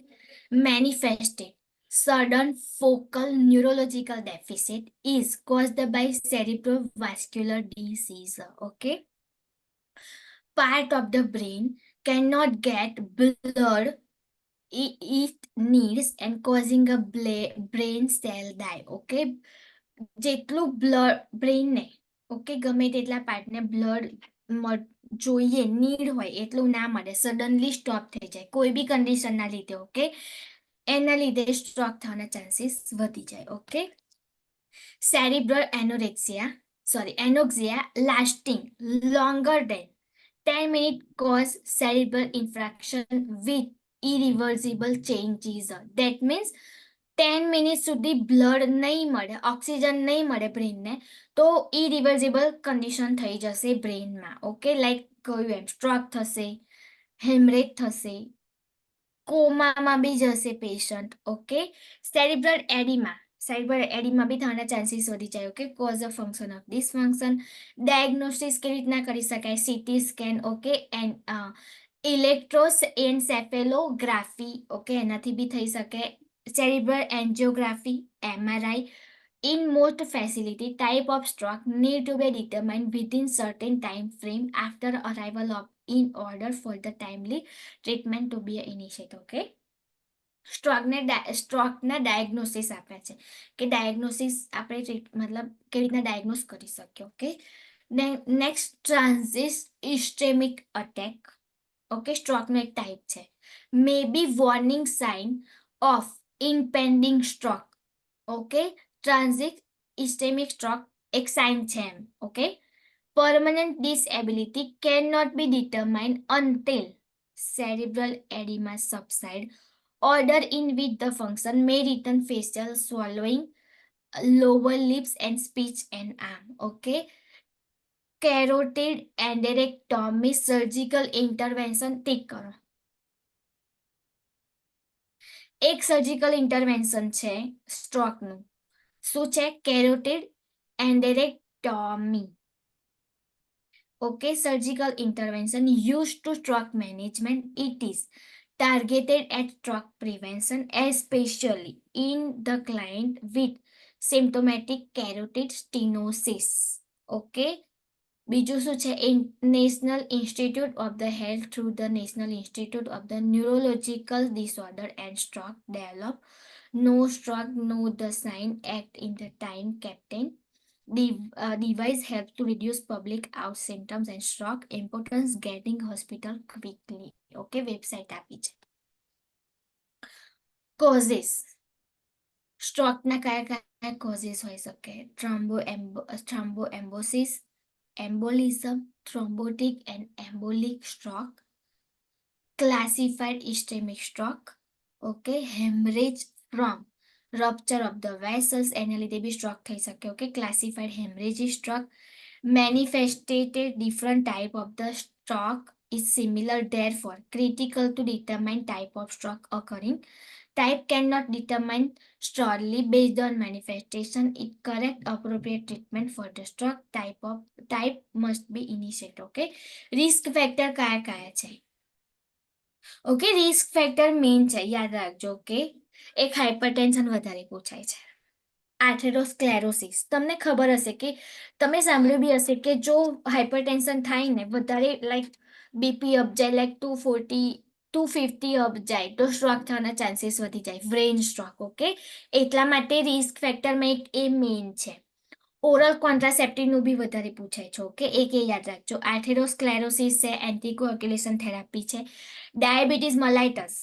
S1: manifested sudden focal neurological deficit is caused by cerebrovascular disease. Okay, part of the brain cannot get blood it needs and causing a brain cell die. Okay, જેટલું blood બ્રેઇનને, okay, ગમે તેટલા પાર્ટને blood જોઈએ, need હોય એટલું ના મળે, suddenly stop થઈ જાય કોઈ બી કન્ડિશનના લીધે. ઓકે, એના લીધે સ્ટ્રોક થવાના ચાન્સીસ વધી જાય. Okay, cerebral anoxia lasting longer than 10 minutes cause cerebral infarction with irreversible changes. That means 10 minute સુધી બ્લડ નહીં મળે, ઓક્સિજન નહીં મળે બ્રેઇનને, તો ઇરિવર્સિબલ કન્ડિશન થઈ જશે બ્રેઇનમાં. ઓકે, લાઈક કહ્યું એમ સ્ટ્રોક થશે, હેમરેજ થશે, કોમામાં બી જશે પેશન્ટ. ઓકે, સેરિબ્રલ એડીમા બી થવાના ચાન્સીસ વધી જાય. Okay, cause of function of dysfunction. Diagnosis કેવી રીતના કરી શકાય? CT scan, okay, and electroencephalography, okay, એનાથી બી થઈ શકે. cerebral angiography, MRI. In most facility, type of stroke need to be determined within certain time frame after arrival of in order for the timely treatment to be initiated. Okay, સ્ટ્રોકના diagnosis આપ્યા છે કે diagnosis આપણે મતલબ કેવી રીતના diagnose કરી શકીએ. Okay, next transit ischemic attack. Okay, સ્ટ્રોકનો એક ટાઈપ છે. May be warning sign of impending stroke. Okay, transit ischemic stroke એક સાઇન છે એમ. Okay, permanent disability cannot be determined until cerebral edema subside, order in which the function may return facial swallowing, lower lips and speech and arm. Okay, carotid endarterectomy surgical intervention ટિક કરો. એક surgical intervention છે સ્ટ્રોકનું. શું છે? Carotid endarterectomy. Okay, surgical intervention use to stroke management. It is targeted at stroke prevention, especially in the client with symptomatic carotid stenosis. Okay, બીજું શું છે? National institute of the health through the national institute of the neurological disorder and stroke develop know stroke know the sign act in the time captain device helps to reduce public out symptoms and stroke. Importance getting hospital quickly. Okay, website આપી છે. Causes સ્ટ્રોકના કયા કયા causes હોઈ શકે? થ્રોમ્બોએમ્બોસિસ, embolism, thrombotic and embolic stroke, classified ischemic stroke. Okay, hemorrhage from rupture of the vessels, એના લીધે બી stroke થઈ શકે. Okay, classified hemorrhagic stroke. Manifested different type of the stroke is similar, therefore critical to determine type of stroke occurring. Type cannot determine solely based on manifestation. It correct appropriate treatment for the stroke. Type must be initiated. Okay, risk factor કયા કયા છે? Okay, risk factor main છે, યાદ રાખજો. Okay, એક hypertension વધારે પૂછાય છે. આથેરોસ્ક્લેરોસિસ તમને ખબર હશે કે તમે સાંભળ્યું બી હશે કે જો હાઇપરટેન્શન થાય ને વધારે લાઈક બીપી અપ જાય લાઈક 240 250 અપ જાય તો સ્ટ્રોક થવાના ચાન્સીસ વધી જાય, બ્રેઇન સ્ટ્રોક. ઓકે, એટલા માટે રિસ્ક ફેક્ટરમાં એક એ મેઇન છે. ઓરલ કોન્ટ્રાસેપ્ટિવનું બી વધારે પૂછાય છે. ઓકે, એક એ યાદ રાખજો. આર્થેરોસ્ક્લેરોસિસ છે, એન્ટીકોગ્યુલેશન થેરાપી છે, ડાયાબિટીસ મલાઇટસ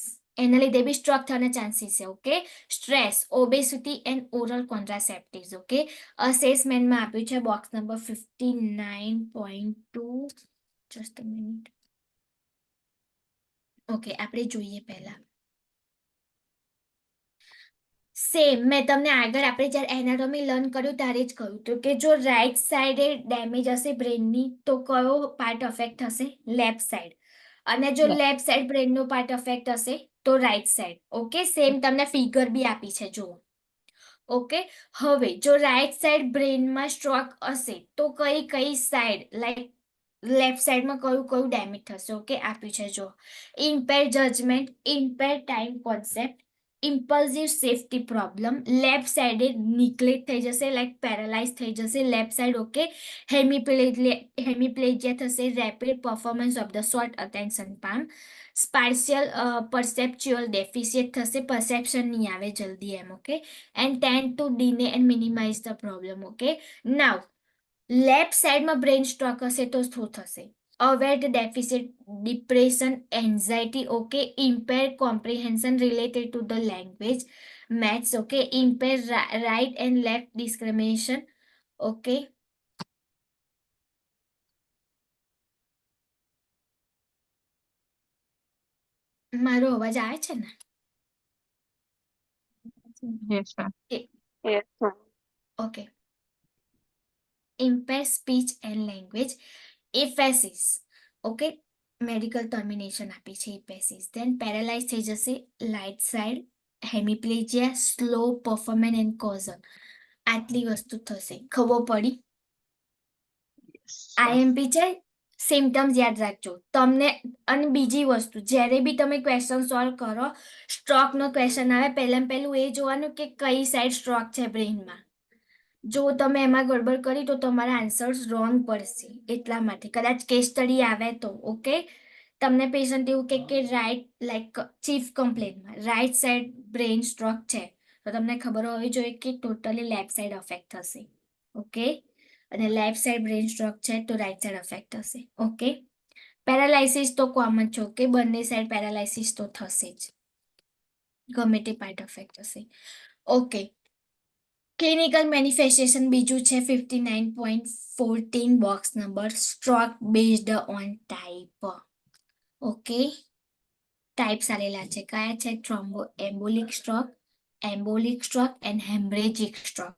S1: એના લીધે બી સ્ટ્રોક થવાના ચાન્સીસ છે. Okay, stress, obesity and oral contraceptives. Okay, અસેસમેન્ટમાં આપ્યું છે box number 59.2. Just a minute. Okay, આપણે જોઈએ પહેલા. સેમ મેં તમને આગળ આપણે જ્યારે એનાટોમી લર્ન કર્યું ત્યારે જ કહ્યું હતું કે જો રાઈટ સાઈડે ડેમેજ હશે બ્રેનની તો કયો પાર્ટ અફેક્ટ થશે? Left side. અને જો
S2: Yeah.
S1: લેફ્ટ સાઈડ બ્રેનનો પાર્ટ અફેક્ટ હશે તો રાઈટ સાઈડ. ઓકે, સેમ તમને ફિગર બી આપી છે જુઓ. ઓકે, હવે જો રાઈટ સાઈડ બ્રેનમાં સ્ટ્રોક હશે તો કઈ કઈ સાઈડ લાઈક લેફ્ટ સાઈડમાં કયું કયું ડેમેજ થશે? ઓકે, આપ્યું છે જો. Impair judgment, impair time concept, impulsive safety problem, left સાઈડે નિગ્લેક્ટ થઈ જશે લાઈક પેરાલાઇઝ થઈ જશે લેફ્ટ સાઈડ. ઓકે, હેમિપ્લેજિયા થશે, rapid performance of the short attention span, spatial perceptual deficit થશે, પરસેપ્શન નહીં આવે જલ્દી એમ. Okay, and tend to deny and minimize the problem. Okay, now left સાઈડમાં બ્રેન સ્ટ્રોક હશે તો શું થશે? Avert deficit, depression, anxiety. Okay, impair comprehension related to the language, maths. Okay, impair right and left discrimination. Okay, મારો અવાજ આવે છે ને?
S2: Yes, ma'am.
S1: Okay, impair speech and language, એફેસિસ. Okay, medical termination આપી છે એફેસિસ. ધેન પેરાલાઇઝ થઈ જશે light side, hemiplegia, slow performance and causal. આટલી વસ્તુ થશે. ખબર પડી?
S2: Yes.
S1: આઈએમપી છે, સિમ્ટમ્સ યાદ રાખજો તમને. અને બીજી વસ્તુ જ્યારે બી તમે ક્વેશ્ચન સોલ્વ કરો, સ્ટ્રોકનો ક્વેશ્ચન આવે પહેલું એ જોવાનું કે કઈ સાઈડ સ્ટ્રોક છે બ્રેઇનમાં. જો તમે એમાં ગડબડ કરી તો તમારા આન્સર્સ રોંગ પડશે. એટલા માટે કદાચ કેસ સ્ટડી આવે તો. ઓકે, તમને પેશન્ટ એવું કે રાઈટ લાઈક ચીફ કમ્પ્લેનમાં રાઈટ સાઈડ બ્રેઇન સ્ટ્રોક છે તો તમને ખબર હોવી જોઈએ કે ટોટલી લેફ્ટ સાઈડ અફેક્ટ થશે. ઓકે, અને લેફ્ટ સાઈડ બ્રેઇન સ્ટ્રોક છે તો રાઈટ સાઈડ અફેક્ટ થશે. ઓકે, પેરાલાઇસિસ તો કોમન છે. ઓકે, બંને સાઈડ પેરાલાઇસિસ તો થશે જ, ગમે તે પાર્ટ અફેક્ટ થશે. ઓકે, ક્લિનિકલ મેનિફેસ્ટેશન બીજું છે 59.14 box number, stroke based on type. Okay, types આલેલા છે. કયા છે? Embolic stroke and haemorrhagic stroke.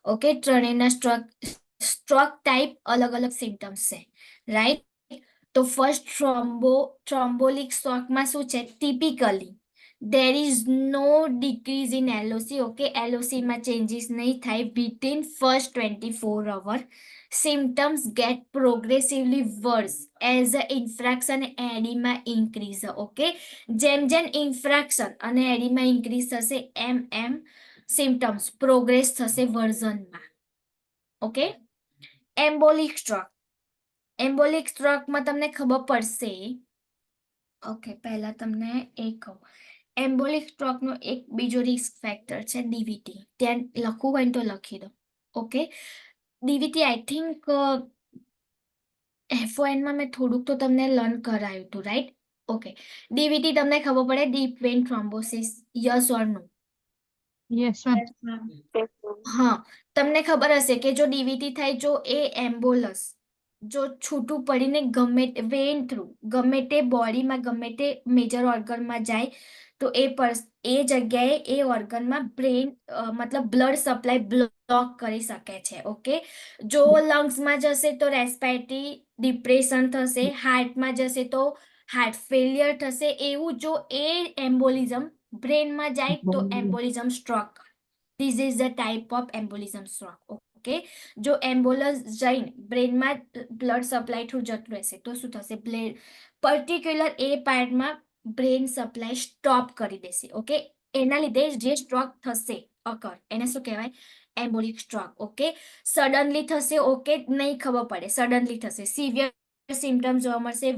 S1: Okay, ત્રણેયના સ્ટ્રોક ટાઈપ અલગ અલગ સિમ્ટમ્સ છે, રાઈટ? તો ફર્સ્ટ થ્રોમ્બોલિક સ્ટ્રોકમાં શું છે? Typically there is no decrease in LOC. Okay, LOC માં ચેન્જીસ નહીં થાય within first 24 hours. Symptoms get progressively worse as the infraction edema increase. Okay, જેમ જેમ ઇન્ફ્રાક્શન અને એડિમા ઇન્ક્રીઝ થશે એમ સિમ્ટમ્સ પ્રોગ્રેસ થશે વર્ઝનમાં. ઓકે, એમ્બોલિક સ્ટ્રોકમાં તમને ખબર પડશે. ઓકે, પહેલા તમને એ કહું, એમ્બોલિક સ્ટ્રોકનો એક બીજો રિસ્ક ફેક્ટર છે ડીવીટી. ત્યાં લખવું હોય તો લખી દો. ઓકે, ડીવીટી આઈ થિંક એફઓએનમાં મેં થોડુંક તો તમને લર્ન કરાયું હતું, રાઈટ? ઓકે, ડીવીટી તમને ખબર પડે deep vein thrombosis, yes or no?
S2: Yes, ma'am.
S3: Yes, ma'am.
S1: હા, તમને ખબર હશે કે જો ડીવીટી થાય, જો એ એમ્બોલસ જો છૂટું પડીને ગમે વેન થ્રુ ગમે તે બોડીમાં ગમે તે મેજર ઓર્ગનમાં જાય તો એ જગ્યાએ એ ઓર્ગનમાં બ્રેન મતલબ બ્લડ સપ્લાય બ્લોક કરી શકે છે. ઓકે, જો લંગ્સમાં જશે તો રેસ્પિરેટરી ડિપ્રેશન થશે, હાર્ટમાં જશે તો હાર્ટ ફેલિયર થશે. એવું જો એ એમ્બોલિઝમ બ્રેનમાં જાય તો embolism stroke. This is the type of embolism stroke. Okay, જો એમ્બોલસ જઈને બ્રેનમાં બ્લડ સપ્લાય થ્રુ જતું રહેશે તો શું થશે? પર્ટિક્યુલર એ પાર્ટમાં બ્રેન સપ્લાય સ્ટોપ કરી દેશે. ઓકે, એના લીધે જે સ્ટ્રોક થશે એને શું કહેવાય? એમ્બોલિક સ્ટ્રોક. ઓકે, સડનલી થશે. ઓકે, નહીં ખબર પડે, સડનલી થશે. સિવિયર સિમ્ટમ્સ જોવા મળશે.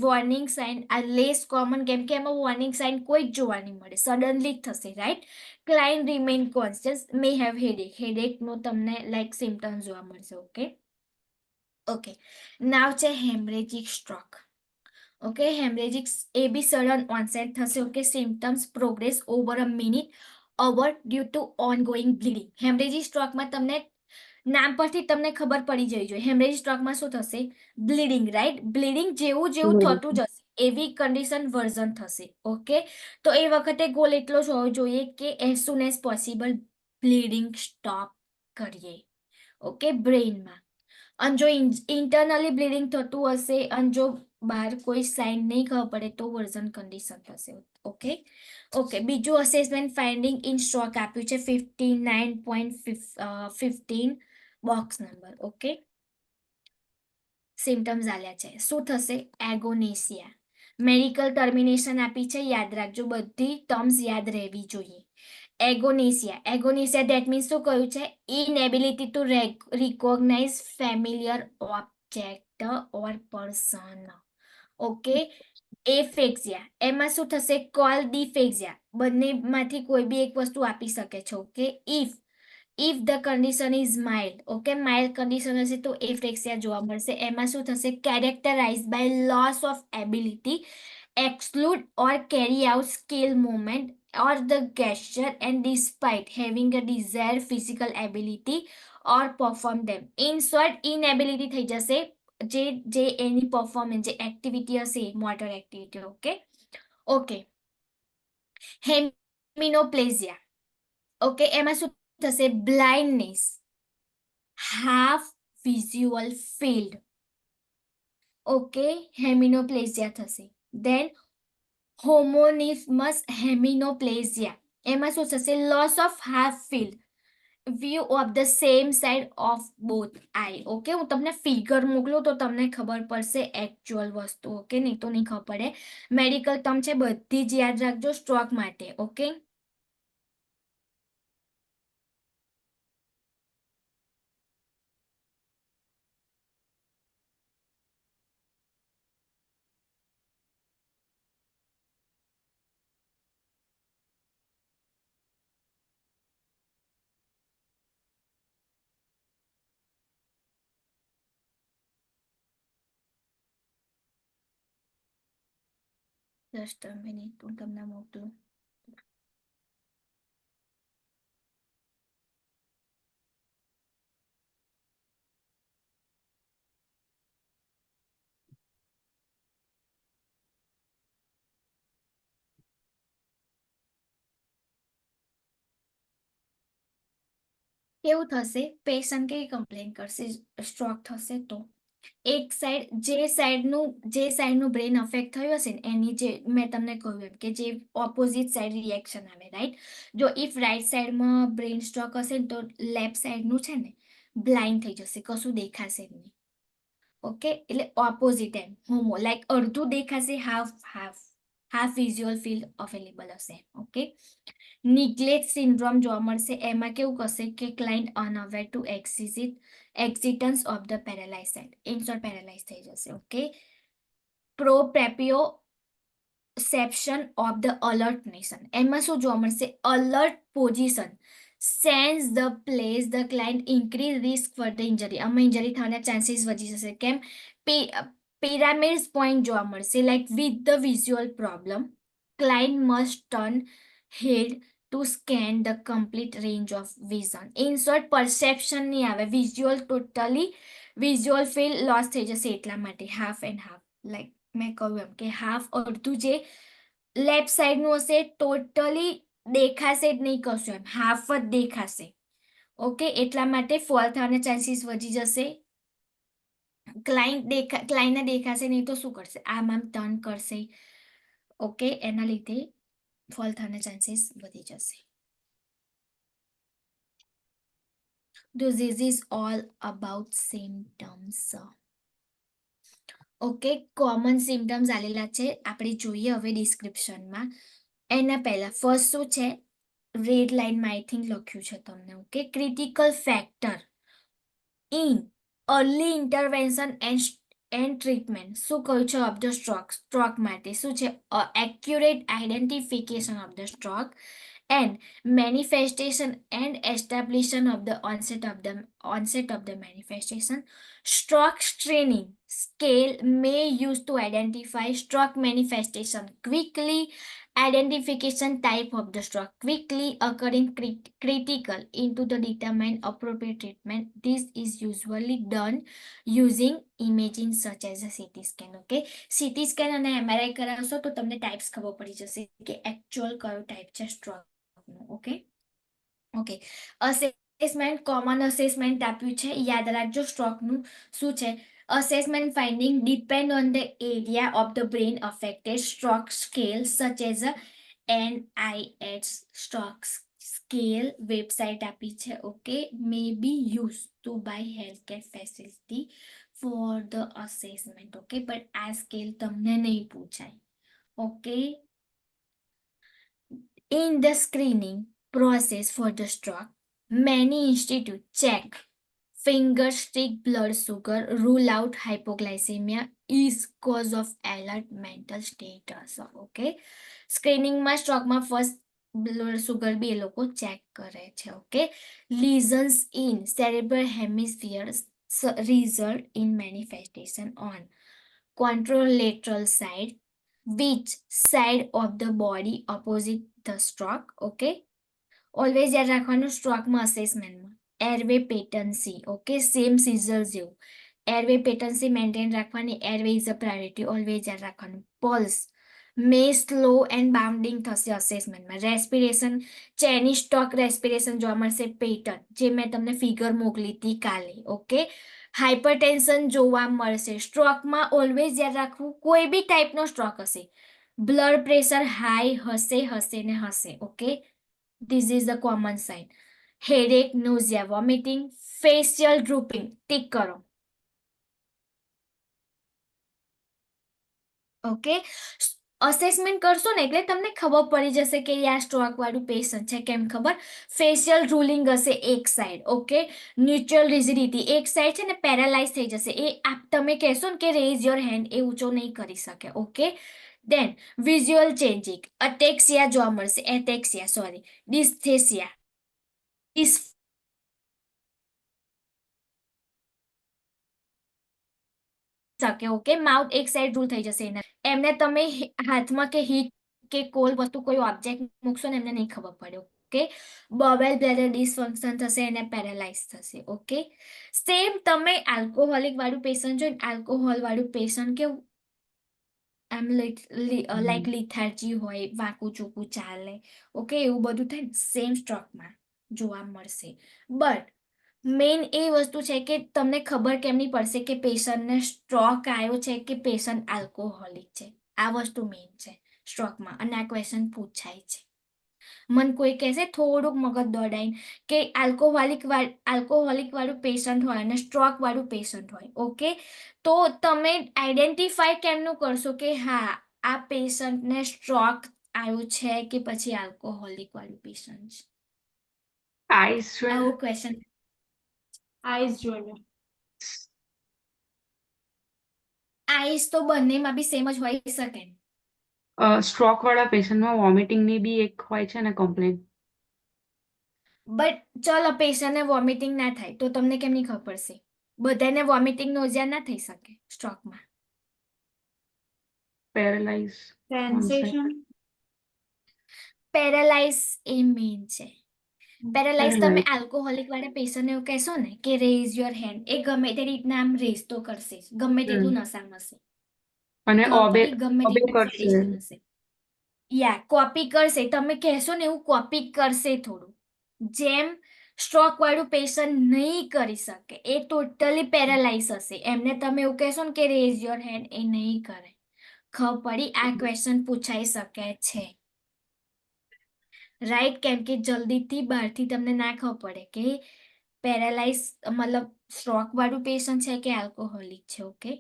S1: વોર્નિંગ સાઇન આ લેસ કોમન, કેમ કે એમાં વોર્નિંગ સાઇન કોઈ જ જોવા નહીં મળે, સડનલી જ થશે, right. Client remain conscious, may have હેડેકનો તમને લાઈક સિમ્ટમ્સ જોવા મળશે. ઓકે. નાવ છે હેમરેજિક સ્ટ્રોક. ઓકે, હેમરેજિક એ બી સડન ઓનસેટ થશે. Okay, symptoms progress over a minute hour due to ongoing bleeding. Haemorrhagic સ્ટ્રોકમાં તમને નામ પરથી તમને ખબર પડી જવી જોઈએ. હેમરેજ સ્ટ્રોકમાં શું થશે? Bleeding, right. બ્લીડિંગ જેવું જેવું થતું જશે એવી કન્ડિશન વર્ઝન થશે. ઓકે, તો એ વખતે ગોલ એટલો જ હોવો જોઈએ કે as soon as possible bleeding stop કરીએ. ઓકે, બ્રેઇનમાં. અને જો ઇન્ટરનલી બ્લીડિંગ થતું હશે અને જો બહાર કોઈ સાઇન નહીં ખબર પડે તો વર્ઝન કન્ડિશન થશે. ઓકે, બીજું અસેસમેન્ટ ફાઇન્ડિંગ ઇન સ્ટ્રોક આપ્યું છે 59.15 બોક્સ નંબર. ઓકે, સિમ્ટમ્સ આલ્યા છે. શું થશે? એગોનેસિયા. મેડિકલ ટર્મિનેશન આપી છે, યાદ રાખજો, બધી ટર્મ્સ યાદ રહેવી જોઈએ. એગોનેસિયા દેટ મીન્સ શું કહ્યું છે? ઇનએબિલિટી ટુ રિકોગ્નાઇઝ ફેમિલિયર ઓબ્જેક્ટ ઓર પર્સન. ઓકે, એફેક્સિયા, એમાં શું થશે? કોલ ડિફેક્સિયા, બંનેમાંથી કોઈ બી એક વસ્તુ આપી શકે છે. Okay, if the condition is mild, okay, mild condition હશે તો એફેક્સિયા જોવા મળશે. એમાં શું થશે? Characterize by loss of ability exclude or carry out skill movement or the gesture and despite having a desired physical ability or perform them. In short, inability થઈ જશે જે એની પરફોર્મન્સ, જે એક્ટિવિટી હશે, motor activity. Okay, hemianopia. Okay, એમાં શું થશે? Blindness, half visual field. Okay, hemianopia થશે. દેન હોમોનિમસ હેમિનોપ્લેઝિયા, એમાં શું થશે? Loss of half field view of the same side of both eye. Okay, હું તમને ફિગર મોકલું તો તમને ખબર પડશે એકચ્યુઅલ વસ્તુ. ઓકે, નહીં તો નહીં ખબર પડે. મેડિકલ ટર્મ છે, બધી જ યાદ રાખજો સ્ટ્રોક માટે. ઓકે, જસ્ટ અ મિનિટ, હું તમને મોકલું. કેવું થશે? પેશન્ટ કેવી કમ્પ્લેન કરશે સ્ટ્રોક થશે તો? એક સાઈડ, જે સાઈડનું બ્રેન અફેક્ટ થયું હશે ને એની, જે મેં તમને કહ્યું એમ કે જે ઓપોઝિટ સાઈડ રિએક્શન આવે, રાઈટ. જો ઇફ રાઈટ સાઈડમાં બ્રેન સ્ટ્રોક હશે ને તો લેફ્ટ સાઈડનું છે ને બ્લાઇન્ડ થઈ જશે, કશું દેખાશે જ નહીં. ઓકે, એટલે ઓપોઝિટ એમ હોમો, લાઈક અડધું દેખાશે, હાફ વિઝ્યુઅલ ફિલ્ડ અવેલેબલ હશે. ઓકે, નિગ્લેક્ટ સિન્ડ્રોમ જોવા મળશે. એમાં કેવું કરશે કે client unaware to existence of the paralyse side, in short paralyse થઈ જશે. Okay, proprioception of the alteration, એમાં શું જોવા મળશે? Alert position sense the place the client increase risk for the injury, આમાં ઇન્જરી થવાના ચાન્સીસ વધી જશે. કેમ? પિરામિડ્સ પોઈન્ટ જોવા મળશે, like with the visual problem client must turn head to scan the complete range of vision. In short, perception નહીં આવે, visual feel loss થઈ જશે. એટલા માટે હાફ એન્ડ હાફ, લાઈક મેં કહ્યું એમ કે હાફ, અડધું જે લેફ્ટ સાઈડનું હશે ટોટલી દેખાશે જ નહીં કશું, એમ હાફ જ દેખાશે. ઓકે, એટલા માટે ફોલ થવાના ચાન્સીસ વધી જશે. ક્લાયન્ટને દેખાશે નહીં તો શું કરશે? આમ ટર્ન કરશે. ઓકે, એના લીધે ફોલ થવાના ચાન્સીસ વધી જશે. This is all about symptoms. Okay, common symptoms આલેલા છે, આપણે જોઈએ હવે ડિસ્ક્રિપ્શનમાં. એના પહેલા ફર્સ્ટ શું છે? રેડ લાઇનમાં આઈ થિંક લખ્યું છે તમને. Okay, critical factor in early intervention and treatment શું કહ્યું છે ઓફ ધ સ્ટ્રોક માટે શું છે accurate identification of the stroke and manifestation and establishment of the onset of the manifestation. Stroke screening scale may use to identify stroke manifestation quickly. Identification type of the stroke quickly occurring critical into the determine appropriate treatment. This is usually done using imaging such as a CT scan. Okay, CT scan અને MRI કરાવશો તો તમને types ખબર પડી જશે કે actual કયો type છે stroke. Okay assessment common assessment આપ્યું છે યાદ રાખજો સ્ટ્રોકનું શું છે assessment finding depend on the area of the brain affected stroke scale such as NIH stroke scale website આપી છે okay may be use to by health care facility for the assessment okay but આ scale તમને નહીં પૂછાય okay. In the screening process for the stroke, many institutes check finger stick blood sugar, rule out hypoglycemia is cause of alert mental status. Okay. Screening માં stroke માં first blood sugar બી એ લોકો check કરે છે. Okay. Lesions in cerebral hemisphere result in manifestation on contralateral side, which side of the body opposite the stroke. Okay, always યાદ રાખવાનું સ્ટ્રોકમાં અસેસમેન્ટમાં એરવે પેટન્સી okay same Caesar જેવું એરવે પેટન્સી maintain રાખવાની એરવે is a priority always યાદ રાખવાનું pulse May slow and bounding થશે અસેસમેન્ટમાં respiration Cheney stock respiration જોવા મળશે pattern જે મેં તમને ફિગર મોકલી હતી કાલે ઓકે હાઇપરટેન્શન જોવા મળશે સ્ટ્રોકમાં ઓલવેઝ યાદ રાખવું કોઈ બી ટાઈપનો સ્ટ્રોક હશે બ્લડ પ્રેશર હાઈ હશે ને હશે okay this is the common sign headache nausea vomiting facial drooping tick કરો ઓકે અસેસમેન્ટ કરશો ને એટલે તમને ખબર પડી જશે કે આ સ્ટ્રોક વાળું પેશન્ટ છે કેમ ખબર ફેશિયલ રૂલિંગ હશે એક સાઈડ ઓકે ન્યુટ્રલ રિઝિડિટી એક સાઈડ છે ને પેરાલાઇઝ થઈ જશે એ તમે કહેશો ને કે રેઝ યોર હેન્ડ એ ઊંચો નહીં કરી શકે ઓકે દેન વિઝ્યુઅલ ચેન્જિંગ અટેક્સિયા જોવા મળશે એટેક્સિયા સોરી ડિસ્થેસિયા શકે ઓકે માઉથ એક સાઈડ રૂલ થઈ જશે એમને તમે હાથમાં કે હીટ કે કોલ વસ્તુ કોઈ ઓબ્જેક્ટ મૂકશો ને એમને નહીં ખબર પડે ઓકે બોવેલ બ્લેડર ડિસફંક્શન થશે એને પેરાલાઇઝ થશે ઓકે સેમ તમે આલ્કોહોલિક વાળું પેશન્ટ જો આલ્કોહોલ વાળું પેશન્ટ કેવું એમ લાઈક લિથાર્જી હોય વાંકું ચૂકું ચાલે ઓકે એવું બધું થાય ને સેમ સ્ટ્રોકમાં જોવા મળશે બટ મેઇન એ વસ્તુ છે કે તમને ખબર કેમ નહીં પડશે કે પેશન્ટને સ્ટ્રોક આવ્યો છે કે પેશન્ટ આલ્કોહોલિક છે આ વસ્તુ મેઇન છે સ્ટ્રોકમાં અને આ ક્વેશ્ચન પૂછાય છે મન કોઈ કહેશે થોડુંક મગજ દોડાઈને કે આલ્કોહોલિક વાળું પેશન્ટ હોય અને સ્ટ્રોક વાળું પેશન્ટ હોય ઓકે તો તમે આઈડેન્ટિફાય કેમનું કરશો કે હા આ પેશન્ટને સ્ટ્રોક આવ્યું છે કે પછી આલ્કોહોલિક વાળું પેશન્ટ છે આવો ક્વેશ્ચન
S3: આઈસ જોઈને
S1: આઈસ તો બંનેમાં બી સેમ જ હોઈ શકે ને
S4: સ્ટ્રોક વાળા પેશન્ટમાં વોમિટિંગની બી એક હોય છે ને કમ્પ્લેન
S1: બટ ચલો પેશન્ટને વોમિટિંગ ના થાય તો તમને કેમ નહીં ખબર પડશે બધાને વોમિટિંગ નોઝિયા ના થઈ શકે સ્ટ્રોકમાં
S4: પેરાલાઇઝ
S3: સેન્સેશન
S1: પેરાલાઇઝ એ મેઇન છે પેરાલાઇઝ તમે આલ્કોહોલિક વાળા પેશન્ટને એવું કહેશો ને કે રેઝ યોર હેન્ડ એ ગમે તે રીતના આમ રેઝ તો કરશે જ. ગમે તેટલું નશામાં હશે
S4: અને
S1: ખબર પડી? ગમે
S4: ઓબે
S1: તેટલું
S4: કરશે
S1: sedation હશે યા કોપી કરશે તમે કહેશો ને એવું કોપી કરશે થોડું જેમ સ્ટ્રોક વાળું પેશન્ટ નહીં કરી શકે એ ટોટલી પેરાલાઇઝ હશે એમને તમે એવું કહેશો ને કે રેઝ યોર હેન્ડ એ નહીં કરે ખબર પડી આ ક્વેશ્ચન પૂછાઈ શકે છે રાઈટ કેમ કે જલ્દીથી બહારથી તમને ના ખબર પડે કે પેરાલાઇઝ મતલબ સ્ટ્રોક વાળું પેશન્ટ છે કે આલ્કોહોલિક છે ઓકે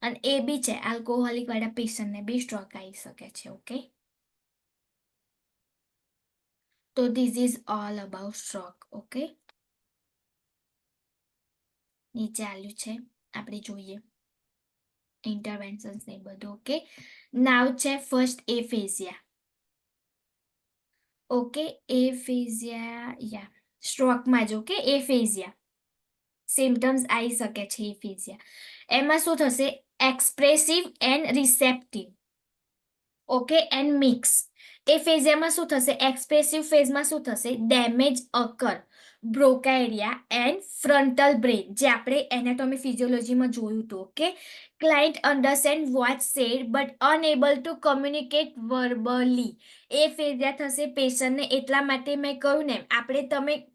S1: અને એ બી છે આલ્કોહોલિક વાળા પેશન્ટને બી સ્ટ્રોક આવી શકે છે ઓકે તો this is all about stroke okay નીચે આલ્યું છે, આપણે જોઈએ ઇન્ટરવેન્શન્સ ને બધું. ઓકે, નાવ છે ફર્સ્ટ એફેઝિયા. ઓકે, એફેઝિયા યા સ્ટ્રોકમાં જ. ઓકે, એફેઝિયા સિમ્ટમ્સ આવી શકે છે એફેઝિયા. એમાં શું થશે? Expressive and receptive. Okay, and mix. એ ફેઝિયામાં શું થશે? એક્સપ્રેસિવ ફેઝમાં શું થશે? Damage occur, Broca area and frontal brain, જે આપણે એનાટોમી ફિઝિયોલોજીમાં જોયું હતું. Okay, client understand what said but unable to communicate verbally. Aphasia થશે પેશન્ટને. એટલા માટે મેં કહ્યું ને, આપણે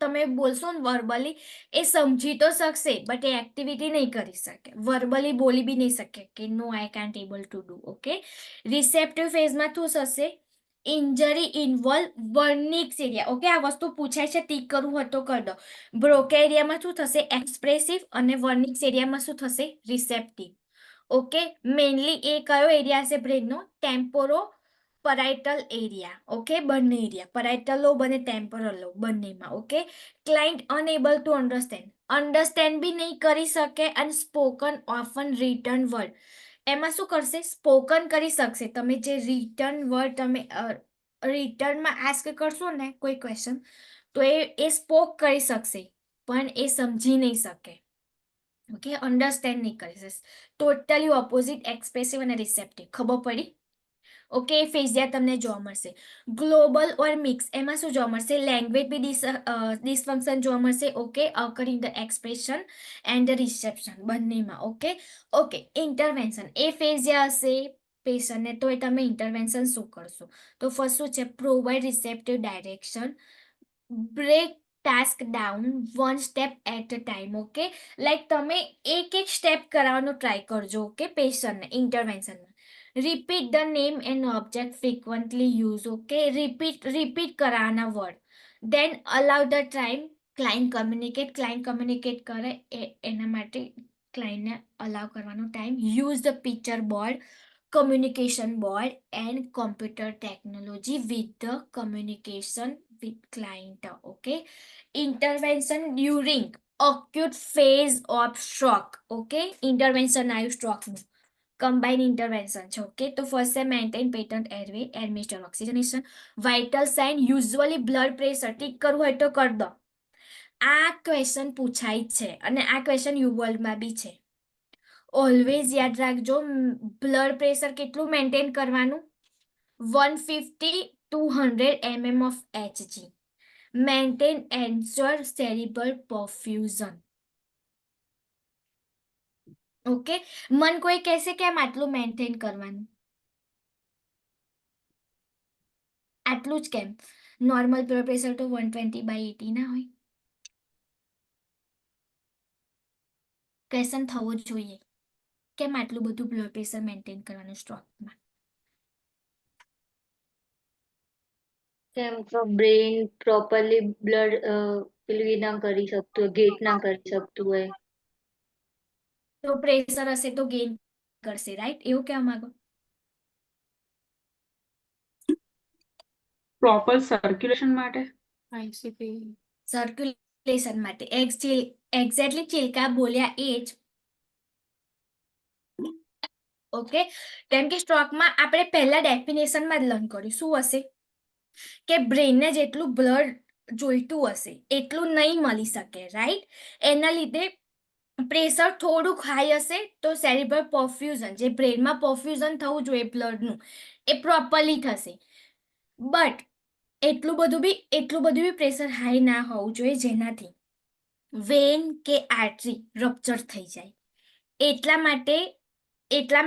S1: તમે બોલશો ને વર્બલી, એ સમજી તો શકશે બટ એ એક્ટિવિટી નહીં કરી શકે, વર્બલી બોલી બી નહીં શકે કે no I can't able to do. Okay, receptive ફેઝમાં શું થશે? Injury involve Wernicke's area. Okay, આ વસ્તુ પૂછાય છે, ટીક કરવું હોય તો કરી દો. બ્રોકા એરિયામાં શું થશે? એક્સપ્રેસિવ, અને વર્નિક્સ એરિયામાં શું થશે? રિસેપ્ટિવ. ઓકે, મેઇનલી એ કયો એરિયા હશે બ્રેનનો? ટેમ્પોરો પરાઇટલ એરિયા. ઓકે, બંને એરિયા, પરાઇટલ લોબ અને ટેમ્પોરલ લોબ બંનેમાં. ઓકે, ક્લાયન્ટ અનએબલ ટુ અન્ડરસ્ટેન્ડ બી નહીં કરી શકે, અને સ્પોકન ઓફન રિટર્ન વર્ડ. એમાં શું કરશે? સ્પોકન કરી શકશે. તમે જે રિટર્ન વર્ડ તમે રિટર્નમાં આસ્ક કરશો ને કોઈ ક્વેશ્ચન, તો એ સ્પોક કરી શકશે પણ એ સમજી નહીં શકે. ઓકે, અન્ડરસ્ટેન્ડ નહીં કરી શકશે. ટોટલી ઓપોઝિટ એક્સપ્રેસિવ અને રિસેપ્ટિવ. ખબર પડી? ઓકે, એ ફેઝિયા તમને જોવા મળશે. ગ્લોબલ ઓર મિક્સ, એમાં શું જોવા મળશે? લેંગ્વેજ બી ડિસફંક્શન જોવા મળશે. Okay, occurring the expression and the reception બંનેમાં. Okay, intervention. એ ફેઝિયા હશે પેશન્ટને, તો એ તમે ઇન્ટરવેન્શન શું કરશો? તો ફર્સ્ટ શું છે? Provide receptive direction, break task down one step at a time. Okay, like તમે એક સ્ટેપ કરાવવાનો ટ્રાય કરજો. ઓકે, પેશન્ટને ઇન્ટરવેન્શનમાં. Repeat the name and object frequently use. Okay, repeat કરાવવાના word. Then allow the time client communicate કરે એના માટે ક્લાયન્ટને અલાઉ કરવાનો time. Use the picture board, communication board and computer technology with the communication with client. Okay, intervention during acute phase of stroke. Okay, intervention આયુ stroke નું, combined intervention છે. Okay, તો first છે maintain patent airway, administer oxygenation, vital sign, usually blood pressure. Tick કરવું હોય તો કરી દો. આ ક્વેશ્ચન પૂછાય છે અને આ ક્વેશ્ચન યુવર્લ્ડમાં બી છે. ઓલવેઝ યાદ રાખજો, બ્લડ પ્રેશર કેટલું મેન્ટેન કરવાનું? 150-200 mm of Hg. Maintain ensure cerebral perfusion. Okay, મન કોઈ કહેશે કે આમ આટલું મેન્ટેન કરવાનું? આટલું જ કેમ? નોર્મલ બ્લડ પ્રેશર તો 120/80 ના હોય? ક્વેશ્ચન થવો જ જોઈએ, કેમ આટલું બધું બ્લડ પ્રેશર મેન્ટેન કરવાનું સ્ટ્રોકમાં?
S5: કેમ તો બ્રેન પ્રોપરલી બ્લડ પેલું એ ના કરી શકતું હોય, ગેટ ના કરી શકતું હોય.
S1: તો પ્રેશર હશે તો ગેઇન કરશે, રાઈટ? એવું કહેવા માંગો?
S4: પ્રોપર સર્ક્યુલેશન માટે.
S1: સર્ક્યુલેશન માટે એક્ઝેક્ટલી ચિલ્કા બોલ્યા એ જ. ઓકે, કેમ કે સ્ટ્રોકમાં આપણે પહેલા ડેફિનેશનમાં જ લર્ન કર્યું. શું હશે? કે બ્રેનને જેટલું બ્લડ જોઈતું હશે એટલું નહીં મળી શકે, રાઈટ? એના લીધે પ્રેશર થોડુંક હાઈ હશે તો સેરિબ્રલ પરફ્યુઝન, જે બ્રેનમાં પરફ્યુઝન થવું જોઈએ બ્લડનું, એ પ્રોપરલી થશે. બટ એટલું બધું બી પ્રેશર હાઈ ના હોવું જોઈએ જેનાથી વેન કે આર્ટરી રપ્ચર થઈ જાય. એટલા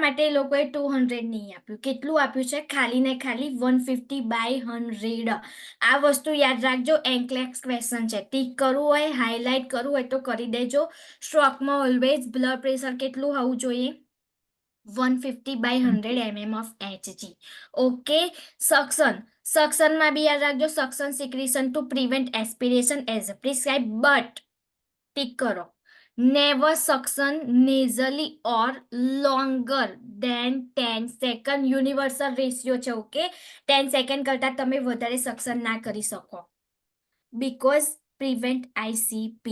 S1: માટે એ લોકોએ 200 નહીં આપ્યું. કેટલું આપ્યું છે? ખાલી ને ખાલી 150/100. આ વસ્તુ યાદ રાખજો. એન્કલેક્સ ક્વેશ્ચન છે. ટીક કરવું હોય, હાઇલાઇટ કરવું હોય તો કરી દેજો. સ્ટ્રોકમાં ઓલવેઝ બ્લડ પ્રેશર કેટલું હોવું જોઈએ? 150/100 mm of Hg. ઓકે, સક્શનમાં બી યાદ રાખજો. Suction secretion two prevent aspiration as a prescribe, but tick કરો. નેવર સક્શન નેઝલી ઓર લોંગર દેન 10 સેકન્ડ. યુનિવર્સલ રેશિયો છે. ઓકે, 10 સેકન્ડ કરતાં તમે વધારે સક્શન ના કરી શકો, because prevent ICP.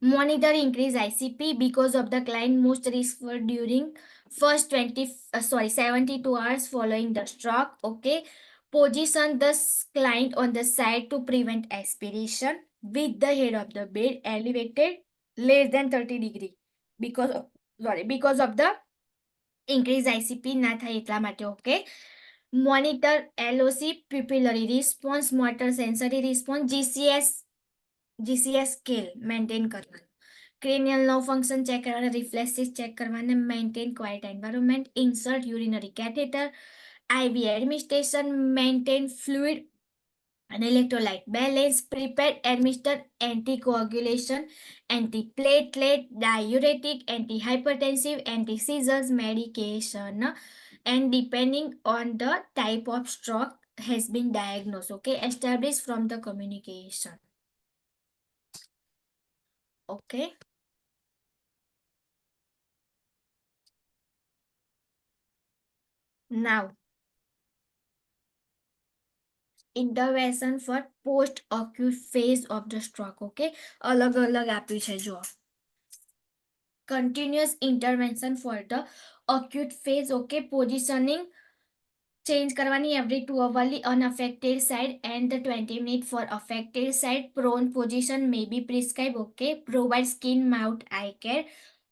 S1: Monitor increase ICP because of the client most risk for during first 72 hours following the stroke. Okay. Position the client on the side to prevent aspiration with the head of the bed elevated less than 30 degree because of the increase ICP ના થાય એટલા માટે. Okay. Monitor LOC pupillary response, motor sensory response, GCS scale maintain કરવાનું. Cranial nerve function check કરવાના, reflexes check કરવાના, maintain quiet environment, insert urinary catheter, IV administration, maintain fluid and electrolyte balance, prepared administer anticoagulation, antiplatelet, diuretic, antihypertensive, anti-seizures medication, and depending on the type of stroke has been diagnosed. Okay, established from the communication. Okay. Now, intervention for post-acute phase of the stroke. Okay, અલગ અલગ આપ્યું છે જો. Continuous intervention for the acute phase. Okay, positioning change કરવાની every 2 hourly unaffected side and the 20 minutes for affected side. Prone position may be prescribed. Okay, provide skin, mouth, eye care,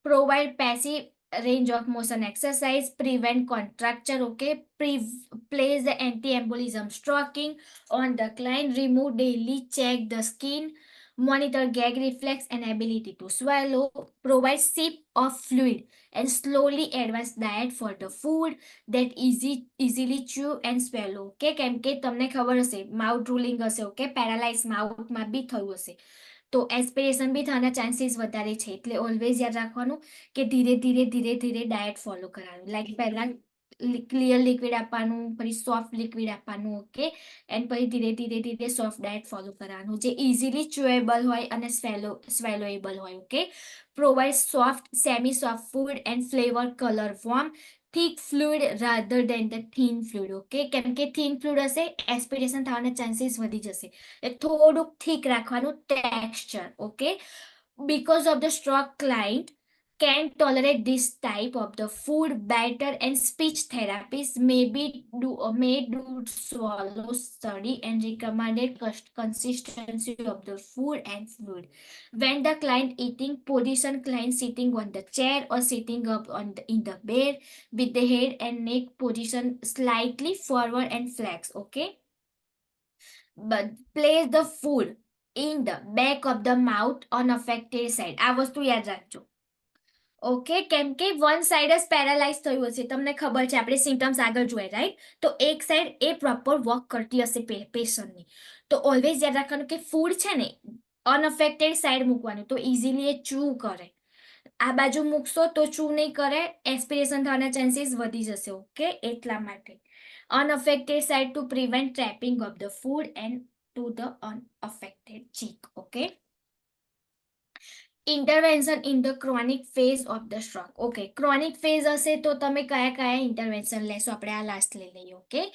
S1: provide passive range of motion exercise, prevent contracture. Okay, place the anti-embolism stroking on the client, remove daily, check the skin, monitor gag reflex and ability to swallow, provide sip of fluid and slowly advance diet for the food that easily chew and swallow. Okay, કેમ કે તમને ખબર હશે mouth ruling હશે. Okay, paralyse માઉથમાં બી થયું હશે તો aspiration બી થવાના ચાન્સીસ વધારે છે. એટલે ઓલવેઝ યાદ રાખવાનું કે ધીરે ધીરે ડાયટ ફોલો કરવાનું. લાઈક પહેલા ક્લિયર લિક્વિડ આપવાનું, પછી સોફ્ટ લિક્વિડ આપવાનું. ઓકે, એન્ડ પછી ધીરે સોફ્ટ ડાયટ ફોલો કરવાનું જે ઇઝીલી ચ્યુએબલ હોય અને સ્વેલોએબલ હોય. Okay, provide soft semi soft food and flavour colour warm thick fluid rather than the thin fluid. Okay, કેમ કે thin fluid હશે એસ્પિરેશન થવાના ચાન્સીસ વધી જશે. થોડુંક thick રાખવાનું texture. Okay, because of the stroke, client can tolerate this type of the food better and speech therapists may do swallow study and recommended consistency of the food and fluid. When the client eating, position client sitting on the chair or sitting up in the bed with the head and neck position slightly forward and flex. Okay, but place the food in the back of the mouth on affected side. આ વસ્તુ યાદ રાખજો. Okay, કેમ કે one side જ paralyse થયું હશે. તમને ખબર છે આપણે સિમ્ટમ્સ આગળ જોઈએ, રાઈટ? તો એક સાઈડ એ પ્રોપર વર્ક કરતી હશે પેશન્ટની. તો ઓલવેઝ યાદ રાખવાનું કે ફૂડ છે ને અનઅફેક્ટેડ સાઈડ મૂકવાનું તો ઇઝીલી એ ચૂ કરે. આ બાજુ મૂકશો તો ચૂ નહીં કરે, એસ્પિરેશન થવાના ચાન્સીસ વધી જશે. ઓકે, એટલા માટે unaffected side to prevent trapping of the food and to the unaffected cheek. Okay, intervention in the chronic phase of the stroke. Okay, chronic phase હશે તો તમે કયા intervention લેશો? આપણે આ લાસ્ટ લઈ લઈએ.